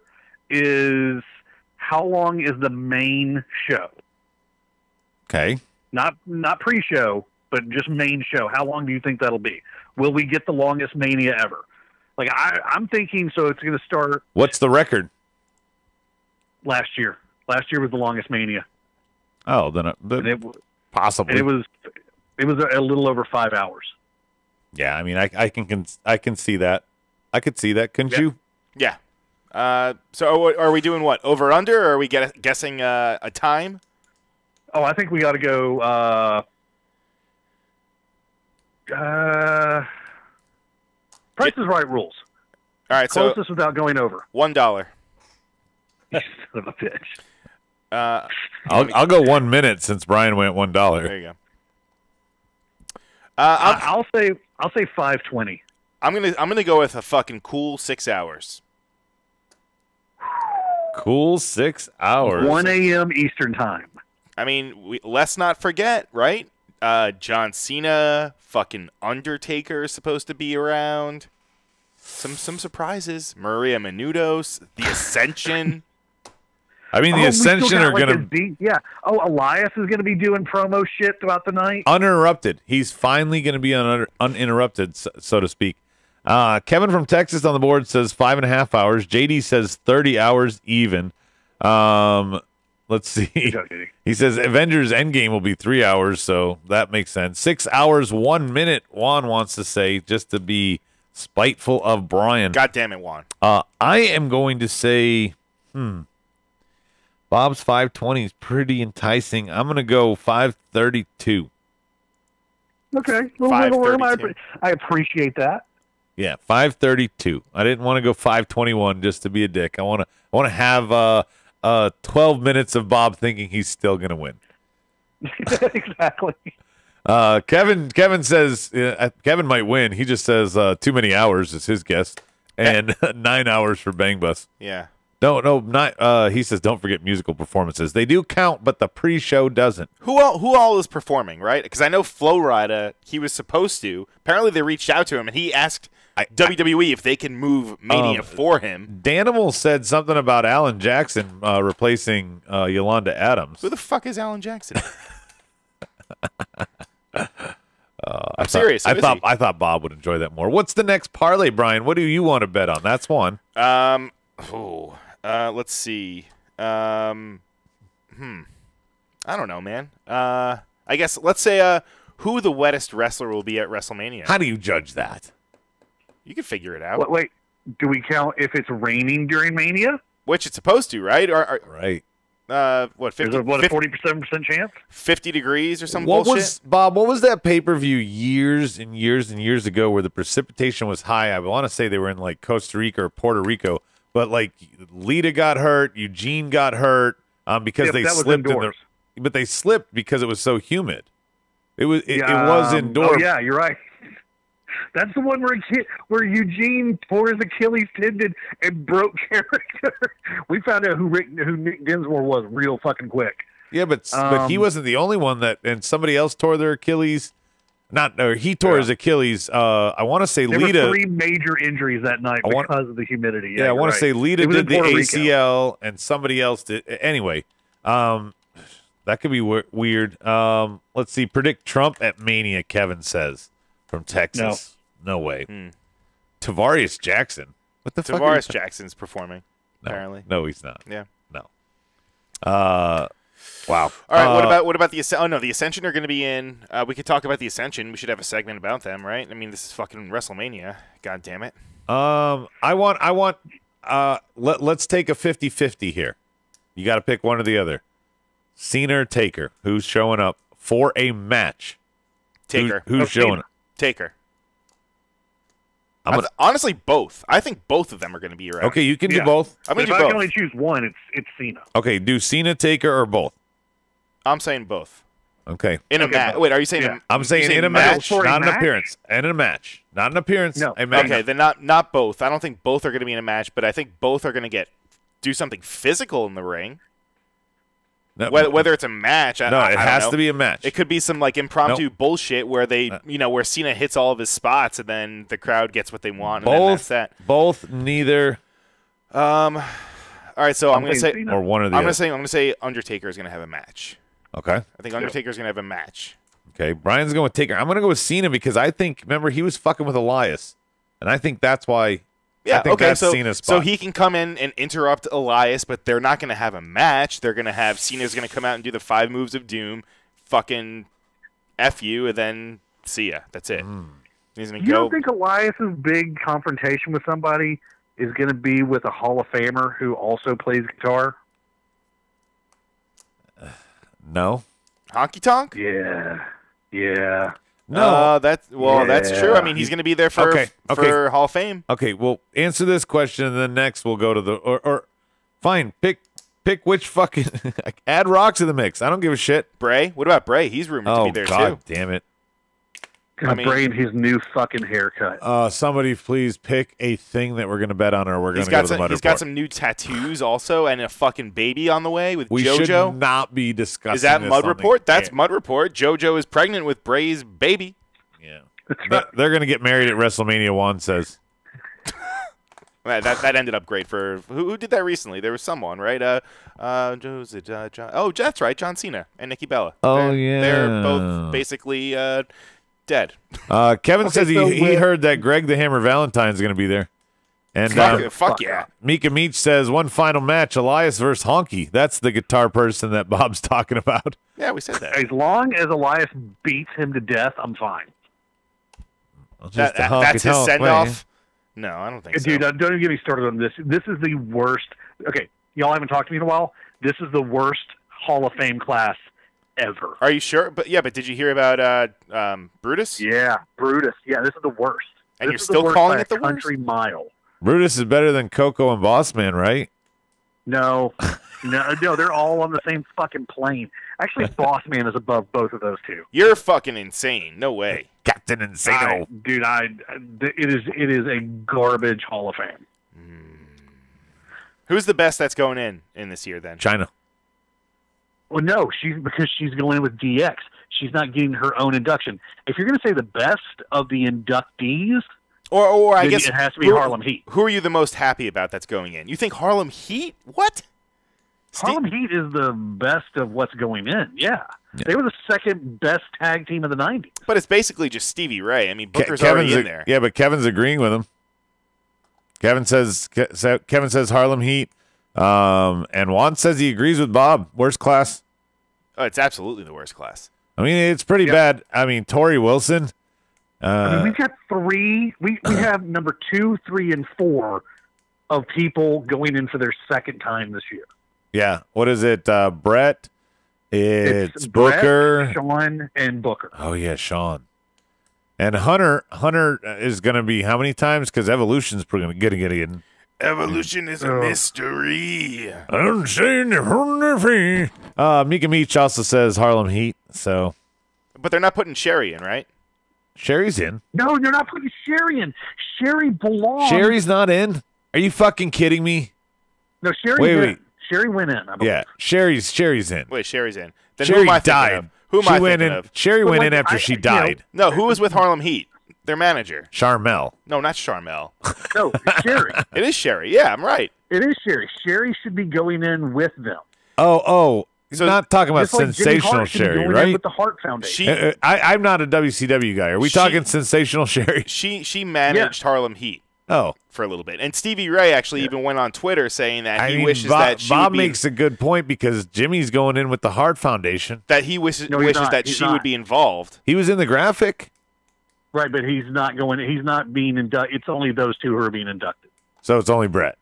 is how long is the main show? Okay. Not pre-show, but just main show. How long do you think that'll be? Will we get the longest Mania ever? Like I'm thinking, so it's going to start. What's the record? Last year. Last year was the longest Mania. Oh, then possibly. And it was a little over 5 hours. Yeah, I mean, I can see that. I could see that. Couldn't you? Yeah. So are we doing what? Over under, or are we guessing a time? Oh, I think we got to go. Price is Right rules. All right, closest without going over. $1. You son of a bitch. I'll go 1 minute since Brian went $1. There you go. I'll say 520. I'm gonna go with a fucking cool 6 hours. Cool 6 hours. 1 a.m. Eastern time. I mean, let's not forget, right? John Cena, fucking Undertaker is supposed to be around. Some surprises. Maria Menounos, The Ascension. I mean, The Ascension are going to... Yeah. Oh, Elias is going to be doing promo shit throughout the night. Uninterrupted. He's finally going to be uninterrupted, so to speak. Kevin from Texas on the board says 5.5 hours. JD says 30 hours even. Let's see. He says Avengers Endgame will be 3 hours, so that makes sense. 6 hours, 1 minute, Juan wants to say, just to be spiteful of Brian. God damn it, Juan. I am going to say, Bob's 520 is pretty enticing. I'm going to go 532. Okay. I appreciate that. Yeah, 532. I didn't want to go 521 just to be a dick. I want to have 12 minutes of Bob thinking he's still going to win. Exactly. Kevin says Kevin might win. He just says too many hours is his guess, and 9 hours for Bang Bus. Yeah. No. He says don't forget musical performances. They do count, but the pre-show doesn't. Who all is performing, right? Because I know Flo Rida, he was supposed to. Apparently, they reached out to him, and he asked WWE if they can move Mania for him. Danimal said something about Alan Jackson replacing Yolanda Adams. Who the fuck is Alan Jackson? I'm serious. I thought Bob would enjoy that more. What's the next parlay, Brian? What do you want to bet on? That's one. Let's see. I don't know, man. I guess let's say who the wettest wrestler will be at WrestleMania. How do you judge that? You can figure it out. Wait, do we count if it's raining during Mania? Which it's supposed to, right? Right. What? 50, Is it, what, a 47% chance? 50 degrees or some What bullshit? Bob, what was that pay-per-view years and years and years ago where the precipitation was high? I want to say they were in like Costa Rica or Puerto Rico, but like Lita got hurt, Eugene got hurt because they slipped but they slipped because it was so humid. It was indoors. Oh yeah, you're right. That's the one where Eugene tore his Achilles tendon and broke character. We found out who Nick Dinsmore was real fucking quick. Yeah, but he wasn't the only one and somebody else tore their Achilles. He tore his Achilles. I want to say there Lita. were 3 major injuries that night because of the humidity. Yeah, I want to say Lita did the ACL and somebody else did. Anyway, that could be weird. Let's see. Predict Trump at Mania, Kevin says from Texas. No way. Tavarius Jackson. What the fuck? Tavarius Jackson's performing, apparently. No, he's not. Yeah. No. Wow. All right, what about the Ascension? Oh, no, the Ascension are going to be in. We could talk about the Ascension. We should have a segment about them, right? I mean, this is fucking WrestleMania. God damn it. Let's take a 50-50 here. You got to pick one or the other. Cena or Taker. Who's showing up for a match. Taker. Who's showing it? Taker. Honestly, both. I think both of them are going to be around. Okay, you can do both. I'm going If to do I both. can only choose one, it's Cena. Okay, do Cena, Taker, or both? I'm saying both. Okay. In a match. Wait, are you saying? I'm saying in a match, not an appearance. And in a match, not an appearance. No. A match. Okay, then not both. I don't think both are going to be in a match, but I think both are going to do something physical in the ring. No, Whether it's a match, it I don't has know. to be a match. It could be some like impromptu bullshit where they, where Cena hits all of his spots and then the crowd gets what they want. And then that's that. Both, neither. All right, so I'm going to say, or one of the. I'm going to say Undertaker is going to have a match. Okay. I think Undertaker is going to have a match. Okay, Brian's going with Taker. I'm going to go with Cena because I think, remember, he was fucking with Elias, and I think that's why. Yeah, I think okay, that's so Cena's spot. so he can come in and interrupt Elias, but they're not going to have a match. They're going to have Cena's going to come out and do the 5 moves of doom, fucking F you, and then see ya. That's it. He's going to You go. don't think Elias's big confrontation with somebody is going to be with a Hall of Famer who also plays guitar? No. Honky Tonk? Yeah. No. That's true. I mean, he's going to be there for Hall of Fame. Okay, well, answer this question, and then next we'll go to the or fine, pick which fucking add Rock to the mix. I don't give a shit. Bray? What about Bray? He's rumored to be there God too. Damn it. Bray and his new fucking haircut. Somebody please pick a thing that we're going to bet on, or we're going to go to the Mud He's Report. got some new tattoos also, and a fucking baby on the way with We JoJo. should not be discussing. Is that this Mud on the Report? That's air. Mud Report. JoJo is pregnant with Bray's baby. Yeah. They're going to get married at WrestleMania 1, says. That ended up great for who did that recently? There was someone, right? John. Oh, that's right, John Cena and Nikki Bella. They're both basically dead. Kevin says he heard that Greg the Hammer Valentine is going to be there. And fuck yeah. Mika Meach says one final match: Elias versus Honky. That's the guitar person that Bob's talking about. Yeah, we said that. As long as Elias beats him to death, I'm fine. That's his send-off? No, I don't think so. Dude, don't even get me started on this. This is the worst. Okay, y'all haven't talked to me in a while. This is the worst Hall of Fame class ever. Are you sure? But did you hear about Brutus? Yeah, Brutus. Yeah, this is the worst. And this you're is still the worst calling by it the a country mile. Brutus is better than Coco and Bossman, right? No, they're all on the same fucking plane. Actually, Boss Man is above both of those two. You're fucking insane. No way. Captain Insano. Dude, it is a garbage Hall of Fame. Who's the best that's going in this year then? China. Well, no, because she's going in with DX. She's not getting her own induction. If you're going to say the best of the inductees, or I then guess it has to be Harlem Heat. Who are you the most happy about that's going in? You think Harlem Heat? What? Harlem Heat is the best of what's going in. Yeah. They were the second best tag team of the 90s. But it's basically just Stevie Ray. I mean, Booker's already in there. Yeah, but Kevin's agreeing with him. Kevin says Harlem Heat, and Juan says he agrees with Bob. Worst class. Oh, it's absolutely the worst class. I mean, it's pretty bad. I mean, Tori Wilson. I mean, we've got three. We have number 2, 3, and 4 of people going in for their second time this year. Yeah. What is it? Brett. It's Booker, Booker, Sean, and Booker. Oh yeah, Sean. And Hunter is going to be how many times? Because Evolution's going to get in. Evolution is a mystery. I'm saying Mika Meach also says Harlem Heat. So, but they're not putting Sherry in, right? Sherry's in. No, they're not putting Sherry in. Sherry belongs. Sherry's not in. Are you fucking kidding me? No, Sherry's in. Sherry went in. I believe. Yeah, Sherry's in. Wait, Sherry's in. Then Sherry who am I died. thinking of? Who am I thinking of? Sherry went in after she died. No, who was with Harlem Heat? Their manager. Charmel. No, not Charmel. No, Sherry. It is Sherry. Yeah, I'm right. It is Sherry. Sherry should be going in with them. Oh. He's not talking about Just like sensational Sherry, right? With the Hart Foundation. I'm not a WCW guy. Are we talking sensational Sherry? She managed Harlem Heat. Oh, for a little bit. And Stevie Ray actually even went on Twitter saying that he wishes Bob, that she Bob would be, makes a good point because Jimmy's going in with the Hart Foundation. That he wishes that she would be involved. He was in the graphic. Right, but he's not going. He's not being inducted. It's only those two who are being inducted. So it's only Brett.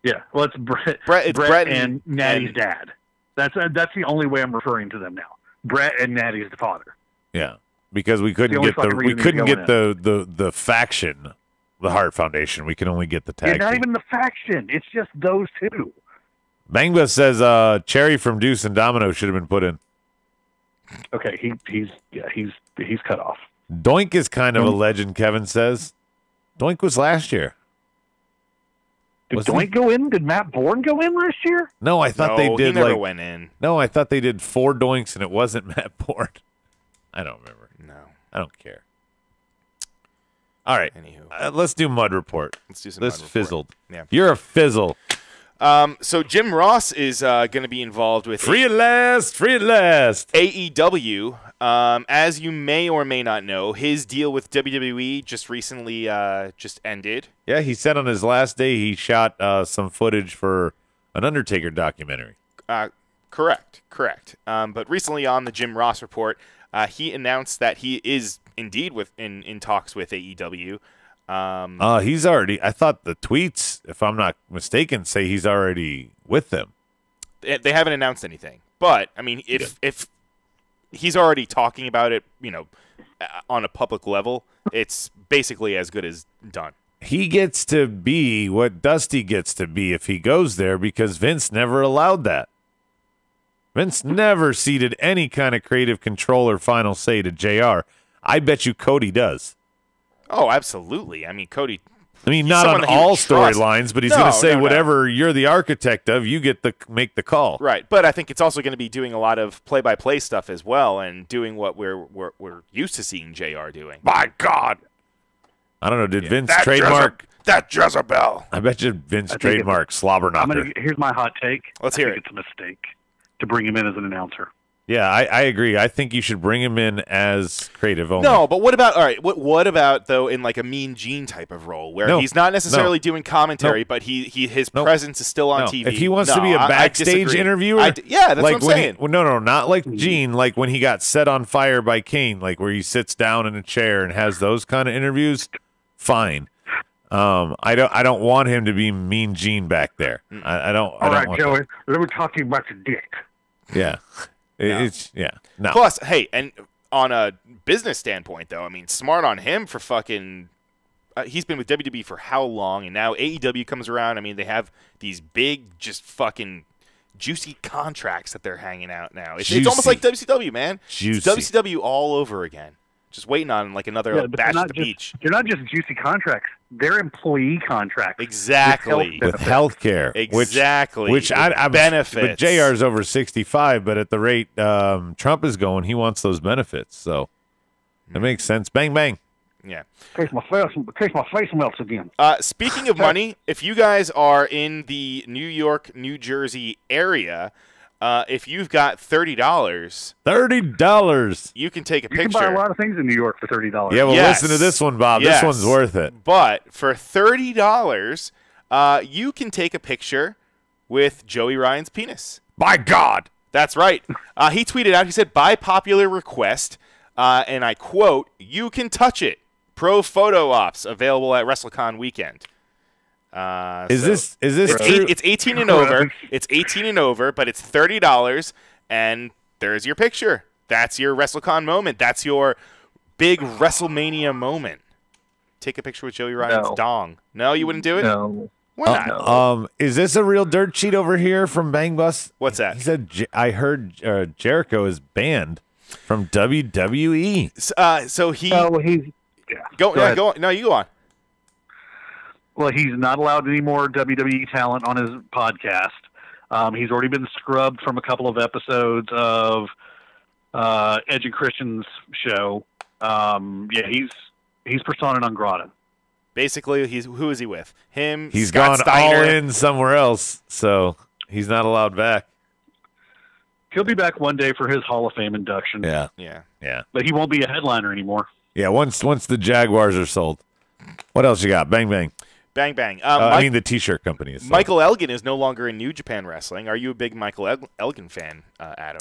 Yeah, well, it's Brett. Brett and Natty's dad. That's the only way I'm referring to them now. Brett and Natty's the father. Yeah, because we couldn't only get the fucking we reason he's couldn't going get the faction, the Hart Foundation. We can only get the tag. Not team. even the faction. It's just those two. Bangba says Cherry from Deuce and Domino should have been put in. Okay, he's cut off. Doink is kind of a legend, Kevin says. Doink was last year. Did Doink go in? Did Matt Bourne go in last year? No, I thought they did. He never like, went in. No, I thought they did 4 Doinks and it wasn't Matt Bourne. I don't remember. No, I don't care. All right. Anywho, let's do Mud Report. Let's do some. This Mud Report. fizzled. Yeah, you're a fizzle. So Jim Ross is going to be involved with free at last. AEW. As you may or may not know, his deal with WWE just recently just ended. Yeah, he said on his last day he shot some footage for an Undertaker documentary. Correct. But recently on the Jim Ross Report, he announced that he is indeed in talks with AEW. He's already. I thought the tweets, if I'm not mistaken, say he's already with them. They haven't announced anything, but I mean, if he's already talking about it, on a public level, it's basically as good as done. He gets to be what Dusty gets to be if he goes there because Vince never allowed that. Vince never ceded any kind of creative control or final say to JR. I bet you Cody does. Oh, absolutely. I mean, Cody. I mean, not on all storylines, but he's going to say whatever you're the architect of, you get to make the call. Right, but I think it's also going to be doing a lot of play-by-play stuff as well, and doing what we're used to seeing JR doing. My God, I don't know. Did Vince trademark that Jezebel? I bet you Vince trademarked Slobberknocker. Here's my hot take. Let's hear it. It's a mistake to bring him in as an announcer. Yeah, I agree. I think you should bring him in as creative only. No, but what about what about though in like a Mean Gene type of role where he's not necessarily doing commentary, but his presence is still on TV. If he wants to be a backstage interviewer, that's what I'm saying. No, not like Gene, like when he got set on fire by Kane, like where he sits down in a chair and has those kind of interviews. Fine. I don't want him to be Mean Gene back there. I don't. All right, Joey. Let me talk to you about your dick. Yeah. No. Plus, hey, and on a business standpoint, though, I mean, smart on him for fucking. He's been with WWE for how long, and now AEW comes around. I mean, they have these big, just fucking juicy contracts that they're hanging out now. It's almost like WCW, man. Juicy. It's WCW all over again. Just waiting on like another bash at the beach. They're not just juicy contracts; they're employee contracts. Exactly, with health care. Exactly, which I benefits. But JR's over 65, but at the rate Trump is going, he wants those benefits. So it makes sense. Bang bang. Yeah. In case my face melts again. Speaking of money, if you guys are in the New York, New Jersey area. If you've got $30, you can take a picture. You can buy a lot of things in New York for $30. Yeah, well, listen to this one, Bob. Yes. This one's worth it. But for $30, you can take a picture with Joey Ryan's penis. My God. That's right. He tweeted out, he said, by popular request, and I quote, "You can touch it. Pro photo ops available at WrestleCon weekend." Is this it's true? It's 18 and over. It's 18 and over, but it's $30, and there's your picture. That's your WrestleCon moment. That's your big WrestleMania moment. Take a picture with Joey Ryan's dong. No, you wouldn't do it? No. Why not? Is this a real dirt sheet over here from Bang Bus? What's that? He said, I heard Jericho is banned from WWE. So he... he's... Yeah. Go on. No, you go on. Well, he's not allowed any more WWE talent on his podcast. He's already been scrubbed from a couple of episodes of Edge and Christian's show. He's persona non grata. Basically, who is he with? Him. He's Scott gone Steiner. all in somewhere else, so he's not allowed back. He'll be back one day for his Hall of Fame induction. Yeah. But he won't be a headliner anymore. Yeah, once the Jaguars are sold. What else you got? Bang bang. Bang bang. I mean, the T-shirt company is sold. Michael Elgin is no longer in New Japan Wrestling. Are you a big Michael Elgin fan, Adam?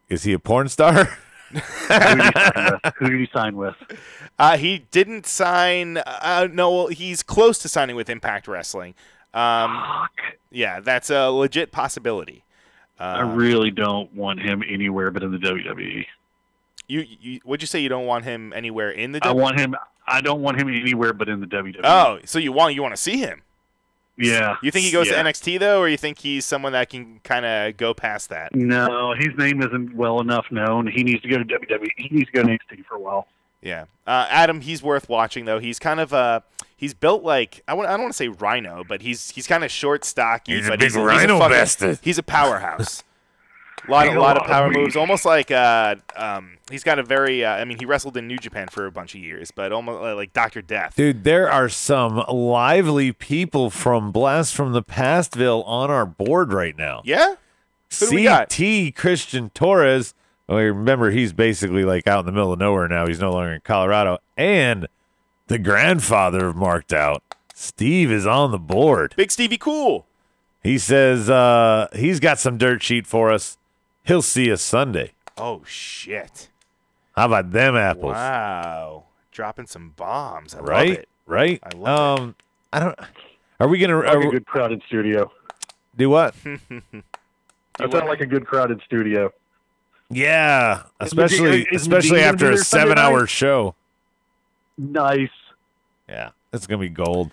Is he a porn star? Who did he sign with? He didn't sign. No, he's close to signing with Impact Wrestling. Yeah, that's a legit possibility. I really don't want him anywhere but in the WWE. You would you say you don't want him anywhere in the? I don't want him anywhere but in the WWE. Oh, so you want to see him? Yeah. You think he goes to NXT though, or you think he's someone that can kind of go past that? No, his name isn't well enough known. He needs to go to WWE. He needs to go to NXT for a while. Yeah, Adam, he's worth watching though. He's kind of he's built like I don't want to say Rhino, but he's kind of short, stocky. He's but a big Rhino bastard. He's a powerhouse. A lot of power moves. Almost like he's got a very. I mean, he wrestled in New Japan for a bunch of years, but almost like Dr. Death. Dude, there are some lively people from Blast from the Pastville on our board right now. Yeah? Who do we got? CT Christian Torres. Well, remember, he's basically like out in the middle of nowhere now. He's no longer in Colorado. And the grandfather of Marked Out, Steve, is on the board. Big Stevie Cool. He says he's got some dirt sheet for us. He'll see us Sunday. Oh, shit. How about them apples? Wow. Dropping some bombs. I love it. Right? I love it. I don't. Are we gonna? Like a good crowded studio. Do what? That sounds like a good crowded studio. Yeah, especially Is Medina after a Sunday 7-hour night? show. Nice. Yeah, it's gonna be gold.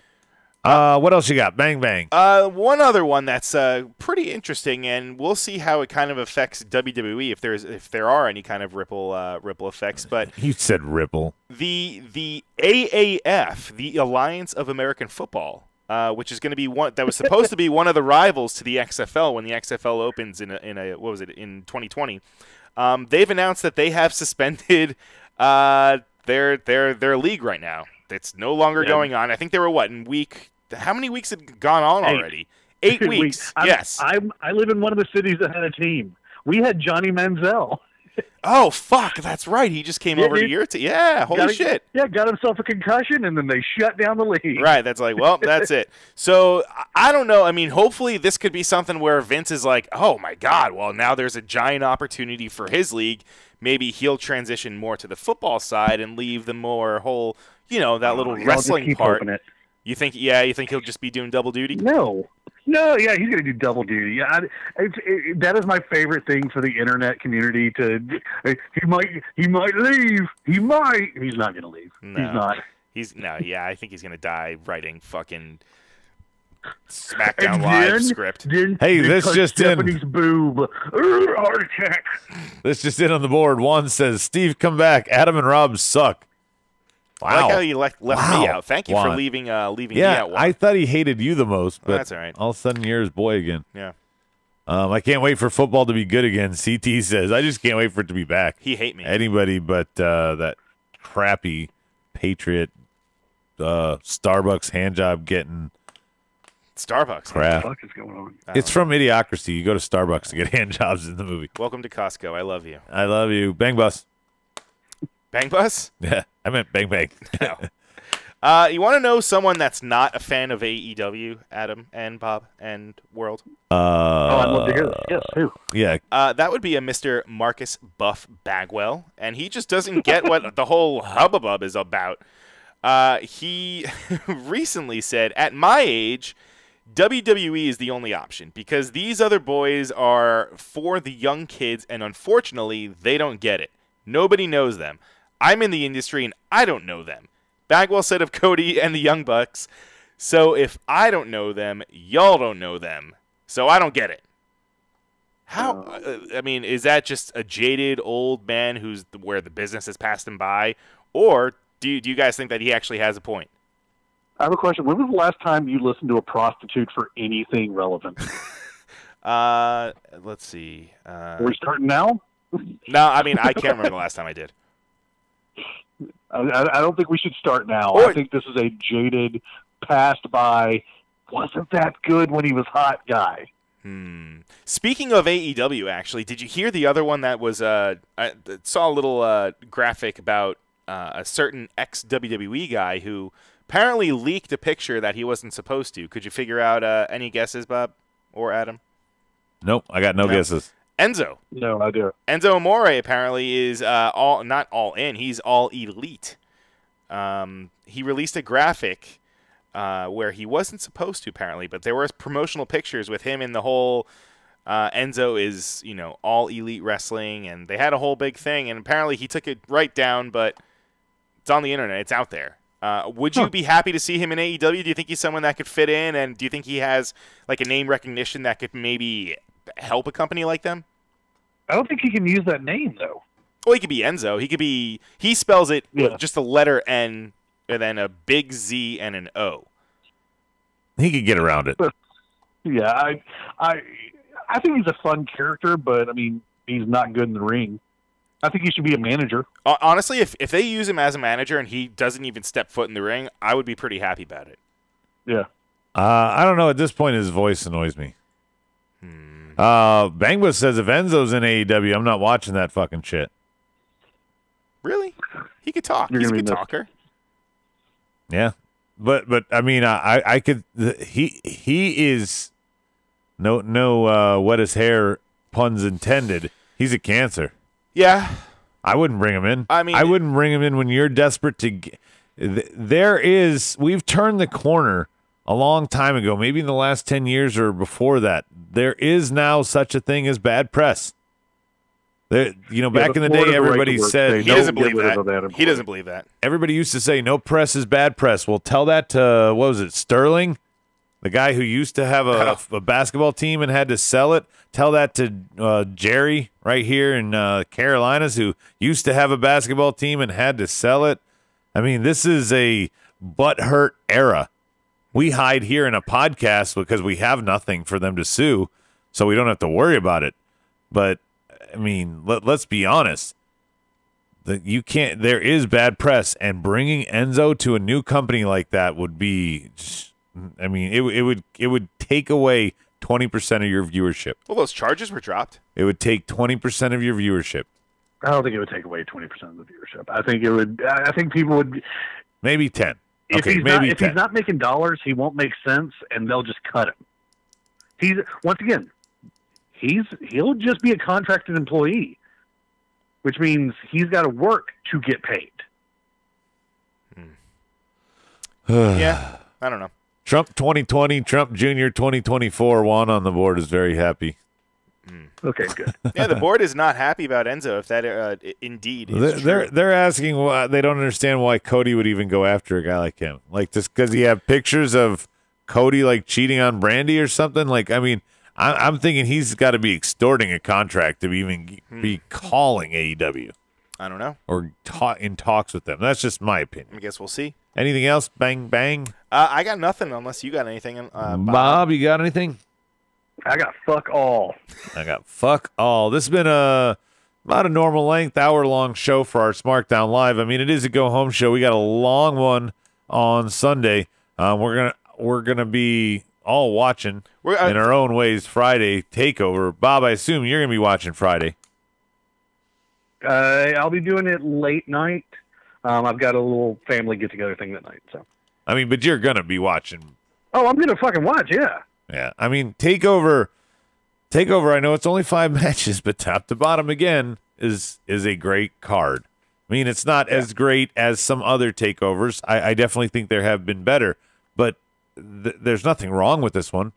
What else you got? Bang bang. One other one that's pretty interesting, and we'll see how it kind of affects WWE if there are any kind of ripple effects. But You said ripple. the AAF, the Alliance of American Football, which is going to be one that was supposed to be one of the rivals to the XFL when the XFL opens in a what was it in 2020. They've announced that they have suspended their league right now. It's no longer going on. I think they were in week. How many weeks had gone on already? 8 weeks. Yes. I live in one of the cities that had a team. We had Johnny Manziel. Oh, fuck. That's right. He just came over to your team. Yeah, holy shit. Yeah, got himself a concussion, and then they shut down the league. Right. That's like, well, that's it. So, I don't know. I mean, hopefully this could be something where Vince is like, oh, my God, well, now there's a giant opportunity for his league. Maybe he'll transition more to the football side and leave the more whole, that little wrestling part. You think he'll just be doing double duty? No, yeah, he's going to do double duty. Yeah, that is my favorite thing for the internet community. He might leave. He might. He's not going to leave. No, he's not. Yeah, I think he's going to die writing fucking Smackdown Live script. Hey, this just Japanese boob. Heart attack. This just in on the board. One says, Steve, come back. Adam and Rob suck. Wow. I like how you left me out. Thank you for leaving me out. Yeah, I thought he hated you the most, but that's all right. All of a sudden you're his boy again. Yeah. I can't wait for football to be good again. CT says, I just can't wait for it to be back. He hate me. Anybody but that crappy Patriot Starbucks handjob getting Starbucks. crap. What the fuck is going on? It's from Idiocracy. You go to Starbucks to get handjobs in the movie. Welcome to Costco. I love you. I love you. Bang Bus. Bang Bus? Yeah, I meant Bang Bang. No. You want to know someone that's not a fan of AEW, Adam and Bob and World? I'd love to hear that. Yes, who? Yeah. That would be a Mr. Marcus Buff Bagwell, and he just doesn't get what the whole hubbub is about. He recently said, at my age, WWE is the only option because these other boys are for the young kids, and unfortunately, they don't get it. Nobody knows them. I'm in the industry, and I don't know them. Bagwell said of Cody and the Young Bucks, so if I don't know them, y'all don't know them. So I don't get it. How? I mean, is that just a jaded old man where the business has passed him by? Or do you guys think that he actually has a point? I have a question. When was the last time you listened to a prostitute for anything relevant? Let's see. Are we starting now? No, I mean, I can't remember the last time I did. I don't think we should start now. I think this is a jaded, passed by, wasn't that good when he was hot guy. Speaking of AEW, actually, did you hear the other one that was, I saw a little graphic about a certain ex-WWE guy who apparently leaked a picture that he wasn't supposed to. Could you figure out any guesses, Bob or Adam? Nope, I got no guesses. Enzo. No idea. Enzo Amore apparently is not all in. He's all elite. He released a graphic where he wasn't supposed to apparently, but there were promotional pictures with him in the whole Enzo is, all elite wrestling, and they had a whole big thing, and apparently he took it right down, but it's on the internet. It's out there. Would you be happy to see him in AEW? Do you think he's someone that could fit in, and do you think he has like a name recognition that could maybe help a company like them? I don't think he can use that name, though. Well, he could be Enzo. He spells it with just a letter N and then a big Z and an O. He could get around it. Yeah, I think he's a fun character, but, he's not good in the ring. I think he should be a manager. Honestly, if they use him as a manager and he doesn't even step foot in the ring, I would be pretty happy about it. Yeah. I don't know. At this point, his voice annoys me. Bangba says if Enzo's in AEW, I'm not watching that fucking shit. Really? He could talk. He's a good talker. Yeah. But I could. He is no wet his hair puns intended. He's a cancer. Yeah. I wouldn't bring him in. I wouldn't bring him in when you're desperate to. We've turned the corner a long time ago, maybe in the last 10 years or before that. There is now such a thing as bad press. Back in the day, everybody said he doesn't believe that. He doesn't believe that. Everybody used to say no press is bad press. Well, tell that to what was it, Sterling, the guy who used to have a basketball team and had to sell it. Tell that to Jerry right here in Carolinas, who used to have a basketball team and had to sell it. This is a butthurt era. We hide here in a podcast because we have nothing for them to sue, so we don't have to worry about it. But let's be honest. There is bad press, and bringing Enzo to a new company like that would be, it would take away 20% of your viewership. Well, those charges were dropped. It would take 20% of your viewership. I don't think it would take away 20% of the viewership. I think people would. Maybe 10. If he's not making dollars, he won't make sense, and they'll just cut him. He'll just be a contracted employee, which means he's got to work to get paid. Yeah, I don't know. Trump 2020, Trump Jr. 2024. Juan on the board is very happy. Okay, good. Yeah, the board is not happy about Enzo, if that indeed is true. They're asking why they don't understand why Cody would even go after a guy like him. Like, just because he have pictures of Cody like cheating on Brandy or something. Like, I'm thinking he's got to be extorting a contract to even be calling AEW. I don't know. Or in talks with them. That's just my opinion. I guess we'll see. Anything else? Bang, bang. I got nothing unless you got anything. Bob, you got anything? I got fuck all. I got fuck all. This has been about a normal length, hour-long show for our Smarkdown Live. It is a go-home show. We got a long one on Sunday. We're gonna be all watching in our own ways Friday TakeOver. Bob, I assume you're gonna be watching Friday. I'll be doing it late night. I've got a little family get-together thing that night. So. But you're gonna be watching. Oh, I'm gonna fucking watch. Yeah. Yeah, TakeOver. I know it's only 5 matches, but top to bottom again is a great card. It's not as great as some other takeovers. I definitely think there have been better, but there's nothing wrong with this one.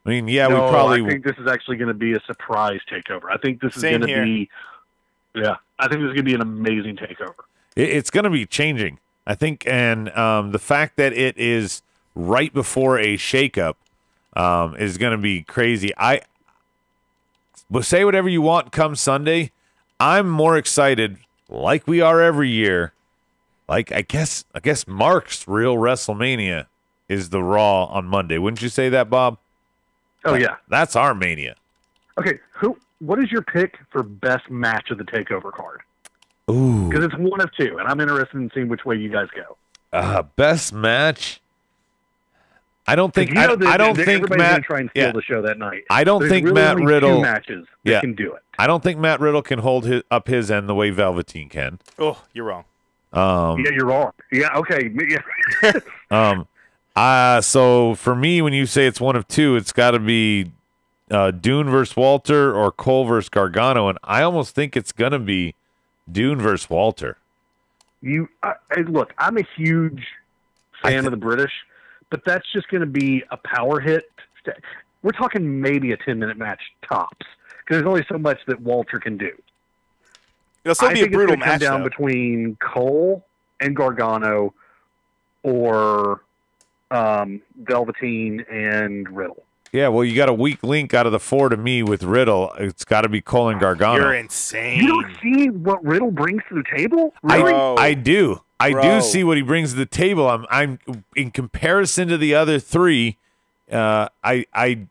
I think this is actually going to be a surprise takeover. I think this is going to be. Yeah, I think this is going to be an amazing takeover. It's going to be changing, I think, and the fact that it is right before a shakeup. Is going to be crazy. But say whatever you want come Sunday. I'm more excited, like we are every year. Like I guess Mark's real WrestleMania is the Raw on Monday. Wouldn't you say that, Bob? Oh yeah, that's our mania. Okay, what is your pick for best match of the TakeOver card? Ooh, because it's one of two, and I'm interested in seeing which way you guys go. Best match. I don't think Matt. Gonna try and steal the show that night. I don't think really Matt only Riddle 2 matches that can do it. I don't think Matt Riddle can hold up his end the way Velveteen can. Oh, you're wrong. Yeah, you're wrong. Yeah, okay. Yeah. So for me, when you say it's one of two, it's got to be Dune versus Walter or Cole versus Gargano, and I almost think it's gonna be Dune versus Walter. Look, I'm a huge fan of the British. But that's just going to be a power hit. we're talking maybe a 10-minute match tops, because there's only so much that Walter can do. It'll still be a brutal match. Come down between Cole and Gargano, or Velveteen and Riddle. Yeah, well, you got a weak link out of the 4 to me with Riddle. It's got to be Cole and Gargano. You're insane. You don't see what Riddle brings to the table? Really? I do. I do see what he brings to the table. I'm in comparison to the other 3.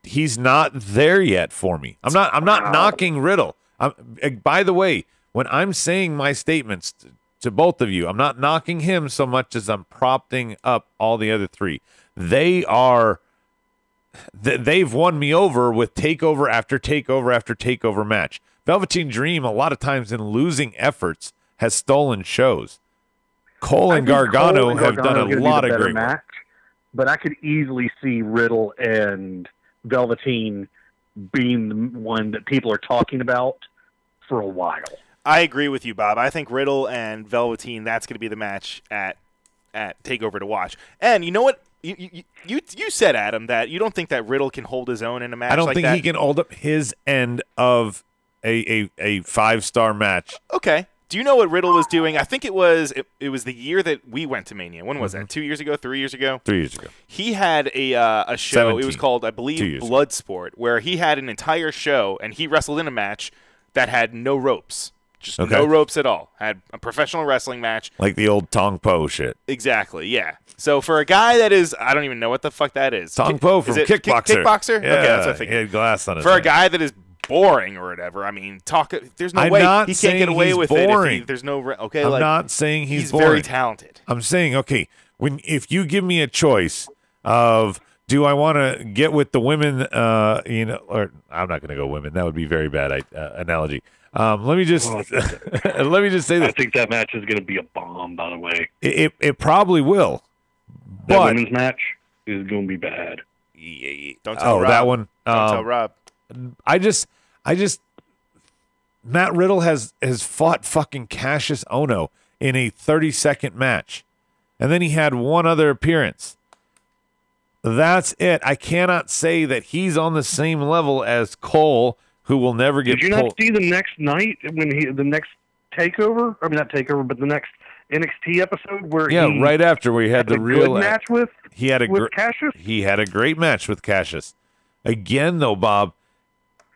He's not there yet for me. I'm not knocking Riddle. By the way, when I'm saying my statements to both of you, I'm not knocking him so much as I'm propping up all the other 3. They've won me over with takeover after takeover after takeover match. Velveteen Dream, a lot of times in losing efforts, has stolen shows. Cole and Gargano have done a lot of great match, but I could easily see Riddle and Velveteen being the one that people are talking about for a while. I agree with you, Bob. I think Riddle and Velveteen, that's going to be the match at TakeOver to watch. And you know what? You said, Adam, that you don't think that Riddle can hold his own in a match like that. I don't think he can hold up his end of a 5-star match. Okay. Do you know what Riddle was doing? I think it was the year that we went to Mania. When was that? 2 years ago? 3 years ago? 3 years ago. He had a show. 17. It was called, I believe, Bloodsport, where he had an entire show, and he wrestled in a match that had no ropes. Just no ropes at all. Had a professional wrestling match. Like the old Tong Po shit. Exactly, yeah. So for a guy that is, I don't even know what the fuck that is. Tong Po from Kickboxer. Kickboxer? Yeah, okay, that's what I think. He had glass on his For a head. guy that is boring or whatever, I mean, there's no I'm way not he can't get away saying with he's it. boring. There's no, okay, I'm like, not saying he's very boring. talented. I'm saying, okay, if you give me a choice of, do I want to get with the women, or I'm not going to go women. That would be a very bad analogy. Let me just say this. I think that match is going to be a bomb, by the way. It probably will. That women's match is going to be bad. Don't tell Rob. That one. Don't tell Rob. I just Matt Riddle has fought fucking Cassius Ohno in a 30-second match. And then he had one other appearance. That's it. I cannot say that he's on the same level as Cole, who will never get Did you not see the next night when the next takeover? I mean, not takeover, but the next NXT episode where right after we had the real match with Cassius. He had a great match with Cassius. Again, though, Bob,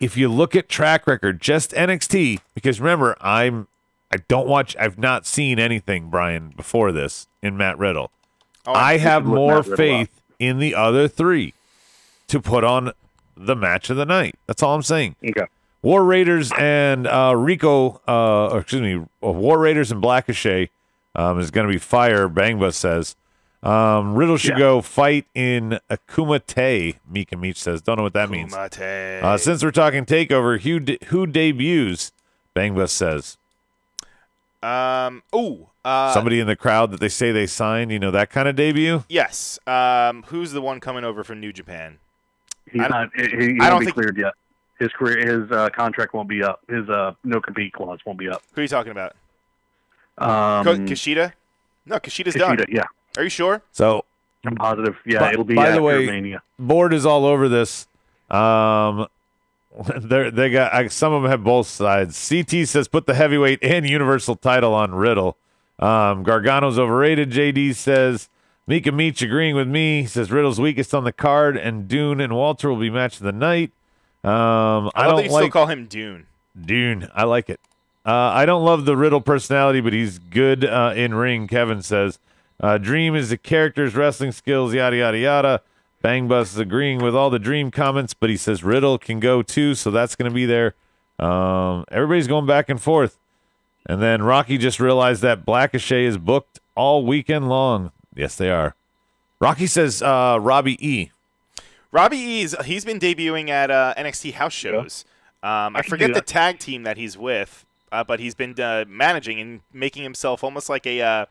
if you look at track record, just NXT, because remember, I've not seen anything, Brian, before this in Matt Riddle. I have more faith in the other 3 to put on the match of the night. That's all I'm saying. Okay. War Raiders and War Raiders and Blackachet is going to be fire, Bangba says. Riddle should go fight in Kumite, Mika Meach says. Don't know what that means. Since we're talking TakeOver, who debuts, Bangba says. Somebody in the crowd that they say they signed, that kind of debut? Yes. Who's the one coming over from New Japan? He won't be cleared yet. His contract won't be up. His no compete clause won't be up. Who are you talking about? Kushida? No, Kushida's done. Yeah. Are you sure? So I'm positive. Yeah, it'll be by the after way, Mania. Board is all over this. They got some of them have both sides. CT says put the heavyweight and universal title on Riddle. Gargano's overrated. JD says Mika Meach agreeing with me. He says Riddle's weakest on the card, and Dune and Walter will be match of the night. I love that you still call him Dune. Dune, I like it. I don't love the Riddle personality, but he's good in ring. Kevin says Dream is the character's wrestling skills. Yada yada yada. Bang Bus is agreeing with all the Dream comments, but he says Riddle can go too, so that's going to be there. Everybody's going back and forth. And then Rocky just realized that Blackachet is booked all weekend long. Yes, they are. Rocky says Robbie E. Robbie E, he's been debuting at NXT house shows. I forget the tag team that he's with, but he's been managing and making himself almost like a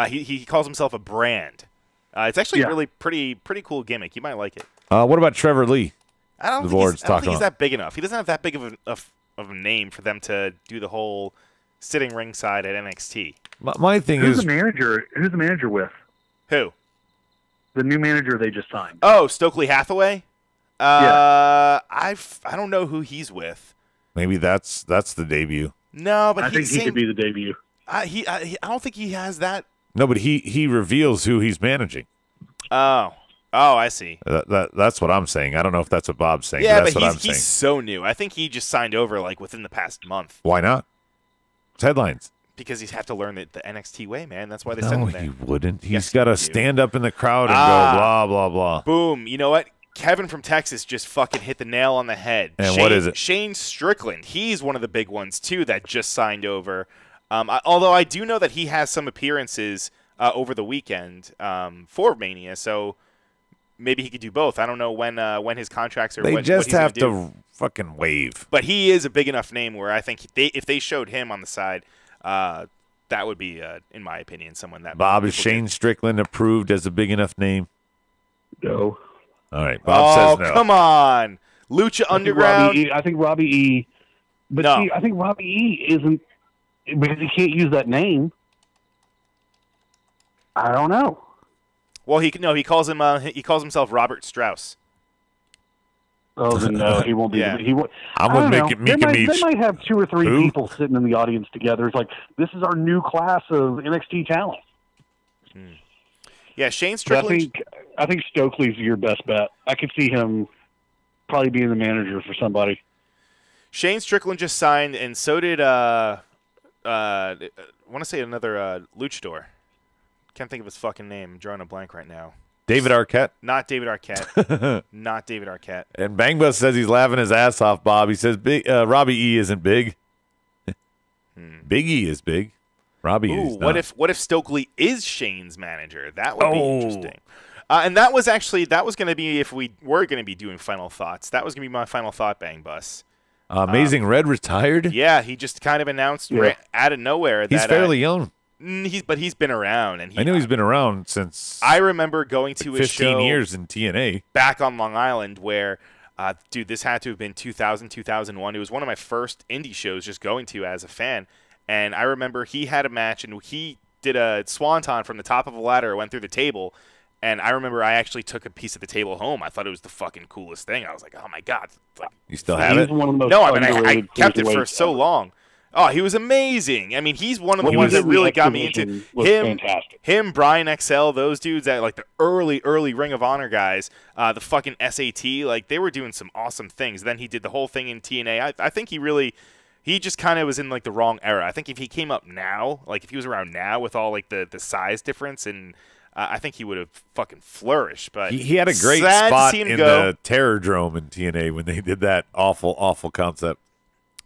he calls himself a brand. It's actually really pretty cool gimmick. You might like it. What about Trevor Lee? I don't think he's that big enough. He doesn't have that big of a name for them to do the whole sitting ringside at NXT. My thing Who's is the manager with? Who? The new manager they just signed. Oh, Stokely Hathaway. I don't know who he's with. Maybe that's the debut. No, but I think he could be the debut. I don't think he has that. No, but he reveals who he's managing. Oh, I see. That's what I'm saying. I don't know if that's what Bob's saying. Yeah, but that's but what I'm he's saying. so new. I think he just signed over like within the past month. Why not? It's headlines. Because he's have to learn the NXT way, man. That's why they No, sent him there. he wouldn't. He's Yes, got to he do. stand up in the crowd and go blah blah blah. Boom. You know what? Kevin from Texas just fucking hit the nail on the head. And what is it? Shane Strickland. He's one of the big ones, too, that just signed over. Although I do know that he has some appearances over the weekend for Mania, so maybe he could do both. I don't know when his contracts are. They what just he's gonna have do. to fucking wave. But he is a big enough name where I think if they showed him on the side, that would be, in my opinion, someone that Bob, is people Shane Strickland approved as a big enough name? No. All right, Bob says no. Come on. Lucha Underground. I think Robbie E. But No. see, I think Robbie E. isn't because he can't use that name. I don't know. Well, he calls himself Robert Strauss. Oh, then no, he won't be. Yeah. He won't. I'm I with don't know. Mickey Meach. They might have 2 or 3 Who? people sitting in the audience together. It's like, this is our new class of NXT talent. Yeah, Shane But Strickland. I think Stokely's your best bet. I could see him probably being the manager for somebody. Shane Strickland just signed, and so did I want to say another luchador. Can't think of his fucking name. I'm drawing a blank right now. David Arquette. Not David Arquette. Not David Arquette. And Bang Bus says he's laughing his ass off, Bob. He says Robbie E isn't big. Big E is big. Robbie E is Ooh, not. what if Stokely is Shane's manager? That would be interesting. And that was going to be, if we were going to be doing final thoughts, that was going to be my final thought, Bang Bus. Amazing Red retired? Yeah, he just kind of announced out of nowhere that He's fairly young. But he's been around, and I know he's been around since. I remember going to his 15 show years in TNA back on Long Island, where, dude, this had to have been 2000, 2001. It was one of my first indie shows, just going to as a fan, and I remember he had a match, and he did a swanton from the top of a ladder, went through the table. And I remember I actually took a piece of the table home. I thought it was the fucking coolest thing. I was like, oh, my God. Like, you still have it? No, I mean, I kept it for so long. Oh, he was amazing. I mean, he's one of the ones that really got me into him, Brian XL, those dudes that like the early Ring of Honor guys, the fucking SAT, like they were doing some awesome things. Then he did the whole thing in TNA. I think he just kind of was in like the wrong era. I think if he came up now, like if he was around now with all like the size difference and I think he would have fucking flourished. But he had a great spot in the Terrordrome in TNA when they did that awful concept.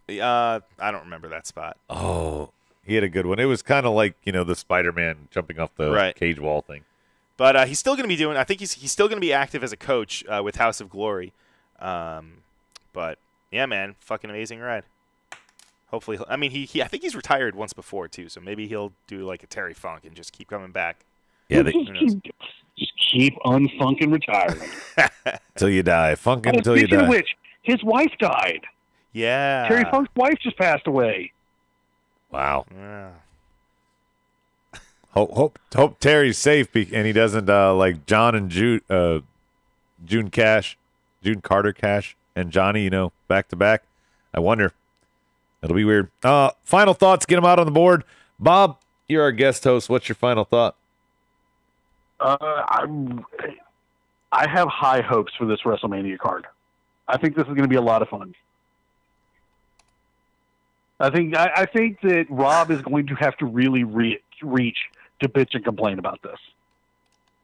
I don't remember that spot. Oh, he had a good one. It was kind of like, the Spider-Man jumping off the cage wall thing. But he's still going to be doing. I think he's still going to be active as a coach with House of Glory. But yeah, man, fucking amazing ride. Hopefully, I mean, I think he's retired once before too, so maybe he'll do like a Terry Funk and just keep coming back. Yeah, just keep unfunking retiring till you die, funking until you die. Speaking of which, his wife died. Yeah, Terry Funk's wife just passed away. Wow. Yeah. Hope Terry's safe and he doesn't like John and June Carter Cash and Johnny, back to back. I wonder. It'll be weird. Final thoughts. Get them out on the board. Bob, you're our guest host. What's your final thought? I have high hopes for this WrestleMania card. I think this is going to be a lot of fun. I think that Rob is going to have to really reach to bitch and complain about this,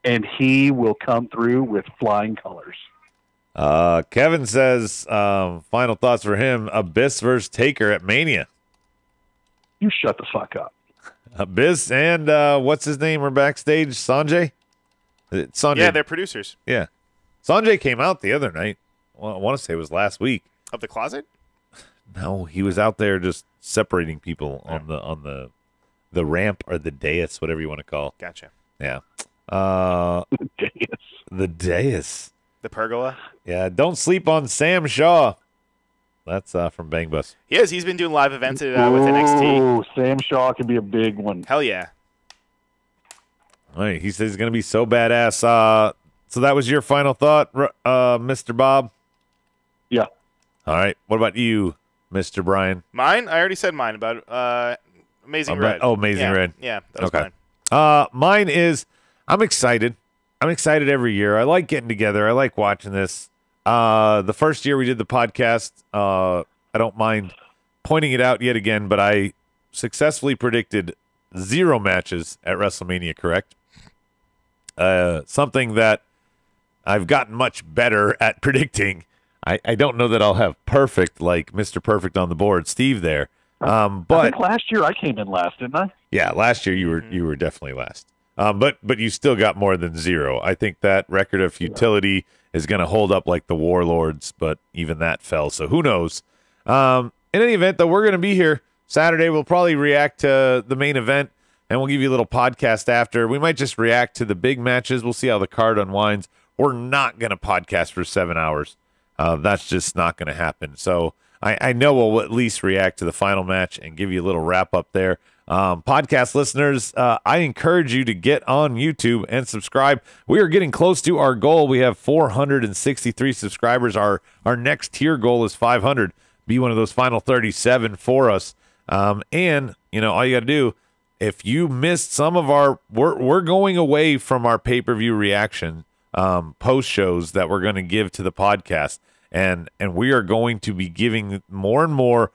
and he will come through with flying colors. Kevin says final thoughts for him: Abyss versus Taker at Mania. You shut the fuck up. Abyss and what's his name? We're backstage. Sanjay. Sanjay. Yeah, they're producers. Yeah, Sanjay came out the other night. Well, I want to say it was last week. Of the closet? No, he was out there just separating people on the ramp or the dais, whatever you want to call. Gotcha. Yeah. The dais. The dais. The pergola. Yeah. Don't sleep on Sam Shaw. That's from Bang Bus. He's been doing live events with NXT. Oh, Sam Shaw can be a big one. Hell yeah. All right, he says he's going to be so badass. So that was your final thought, Mr. Bob? Yeah. All right. What about you, Mr. Brian? Mine? I already said mine about Amazing Red. Oh, Amazing Red. Yeah, that was Okay. mine. Mine is I'm excited. I'm excited every year. I like getting together. I like watching this. The first year we did the podcast, I don't mind pointing it out yet again, but I successfully predicted 0 matches at WrestleMania, correct? Something that I've gotten much better at predicting. I don't know that I'll have perfect, like Mr. Perfect on the board, Steve there. I But think last year I came in last, didn't I? yeah, last year you were definitely last. But you still got more than 0. I think that record of futility is going to hold up like the Warlords, but even that fell. So who knows? In any event, though, we're going to be here Saturday. We'll probably react to the main event, and we'll give you a little podcast after. We might just react to the big matches. We'll see how the card unwinds. We're not going to podcast for 7 hours. That's just not going to happen. So I know we'll at least react to the final match and give you a little wrap up there. Podcast listeners, I encourage you to get on YouTube and subscribe. We are getting close to our goal. We have 463 subscribers. Our next tier goal is 500. Be one of those final 37 for us. And, you know, all you got to do, if you missed some of our, we're going away from our pay-per-view reaction post shows that we're going to give to the podcast. And we are going to be giving more and more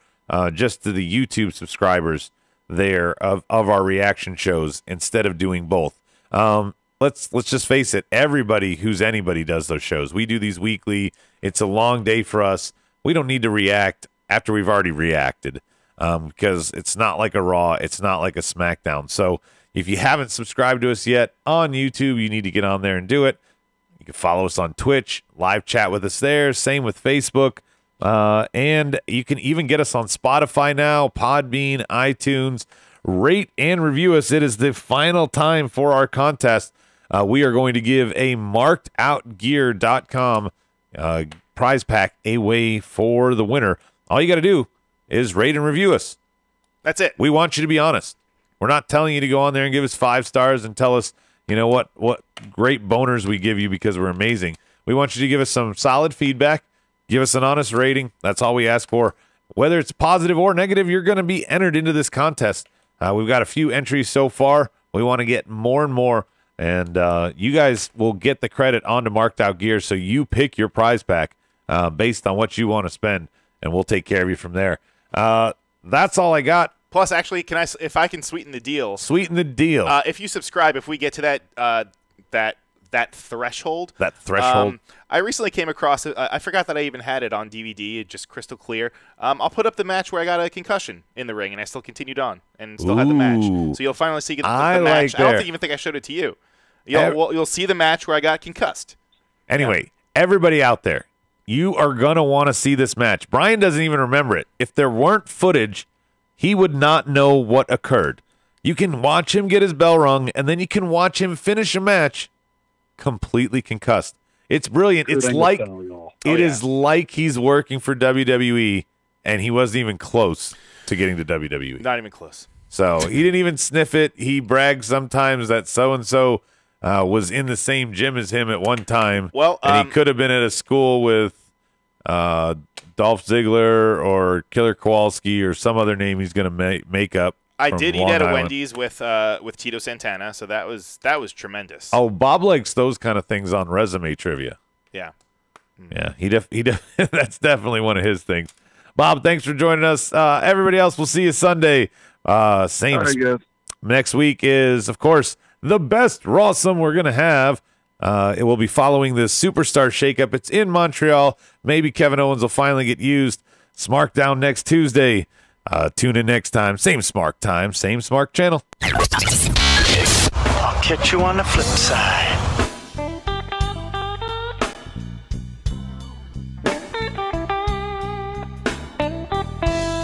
just to the YouTube subscribers there of our reaction shows instead of doing both. Let's just face it, everybody who's anybody does those shows. We do these weekly. It's a long day for us. We don't need to react after we've already reacted because it's not like a Raw. It's not like a SmackDown. So if you haven't subscribed to us yet on YouTube, you need to get on there and do it. You can follow us on Twitch, live chat with us there. Same with Facebook. And you can even get us on Spotify now, Podbean, iTunes. Rate and review us. It is the final time for our contest. We are going to give a markedoutgear.com prize pack away for the winner. All you got to do is rate and review us. That's it. We want you to be honest. We're not telling you to go on there and give us 5 stars and tell us, you know what great boners we give you because we're amazing. We want you to give us some solid feedback. Give us an honest rating. That's all we ask for. Whether it's positive or negative, you're going to be entered into this contest. We've got a few entries so far. We want to get more and more. And you guys will get the credit onto Marked Out Gear, so you pick your prize pack based on what you want to spend, and we'll take care of you from there. That's all I got. Plus, actually, if I can sweeten the deal? Sweeten the deal. If you subscribe, if we get to that threshold. That threshold. I recently came across it. I forgot that I even had it on DVD. It's just crystal clear. I'll put up the match where I got a concussion in the ring, and I still continued on and still had the match. So you'll finally see the match. I don't even think I showed it to you. You'll see the match where I got concussed. Anyway, everybody out there, you are going to want to see this match. Brian doesn't even remember it. If there weren't footage, he would not know what occurred. You can watch him get his bell rung, and then you can watch him finish a match completely concussed. It's brilliant. It's like is like he's working for WWE, and he wasn't even close to getting to WWE. Not even close. So he didn't even sniff it. He brags sometimes that so-and-so was in the same gym as him at one time. Well, and he could have been at a school with Dolph Ziggler or Killer Kowalski or some other name he's going to make up. I did eat at a Wendy's with Tito Santana, so that was tremendous. Oh, Bob likes those kind of things on resume trivia. Yeah. Yeah, he that's definitely one of his things. Bob, thanks for joining us. Everybody else, we'll see you Sunday. Same. Next week is, of course, the best Rawsome we're going to have. It will be following the Superstar Shakeup. It's in Montreal. Maybe Kevin Owens will finally get used. Smarkdown next Tuesday. Tune in next time. Same Smark time, same Smark channel. I'll catch you on the flip side.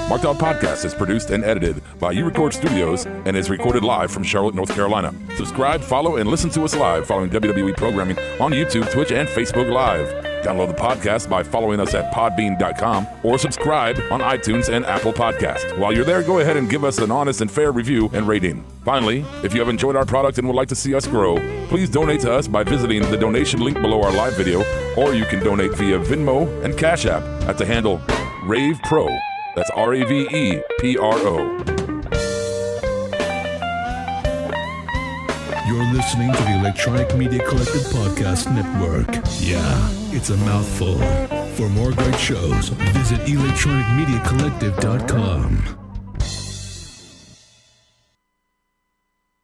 Marked Out Podcast is produced and edited by You Record Studios and is recorded live from Charlotte, North Carolina. Subscribe, follow, and listen to us live following WWE programming on YouTube, Twitch, and Facebook Live. Download the podcast by following us at podbean.com or subscribe on iTunes and Apple Podcasts. While you're there, go ahead and give us an honest and fair review and rating. Finally, if you have enjoyed our product and would like to see us grow, please donate to us by visiting the donation link below our live video, or you can donate via Venmo and Cash App at the handle Ravepro. That's RAVEPRO. You're listening to the Electronic Media Collective Podcast Network. Yeah, it's a mouthful. For more great shows, visit electronicmediacollective.com.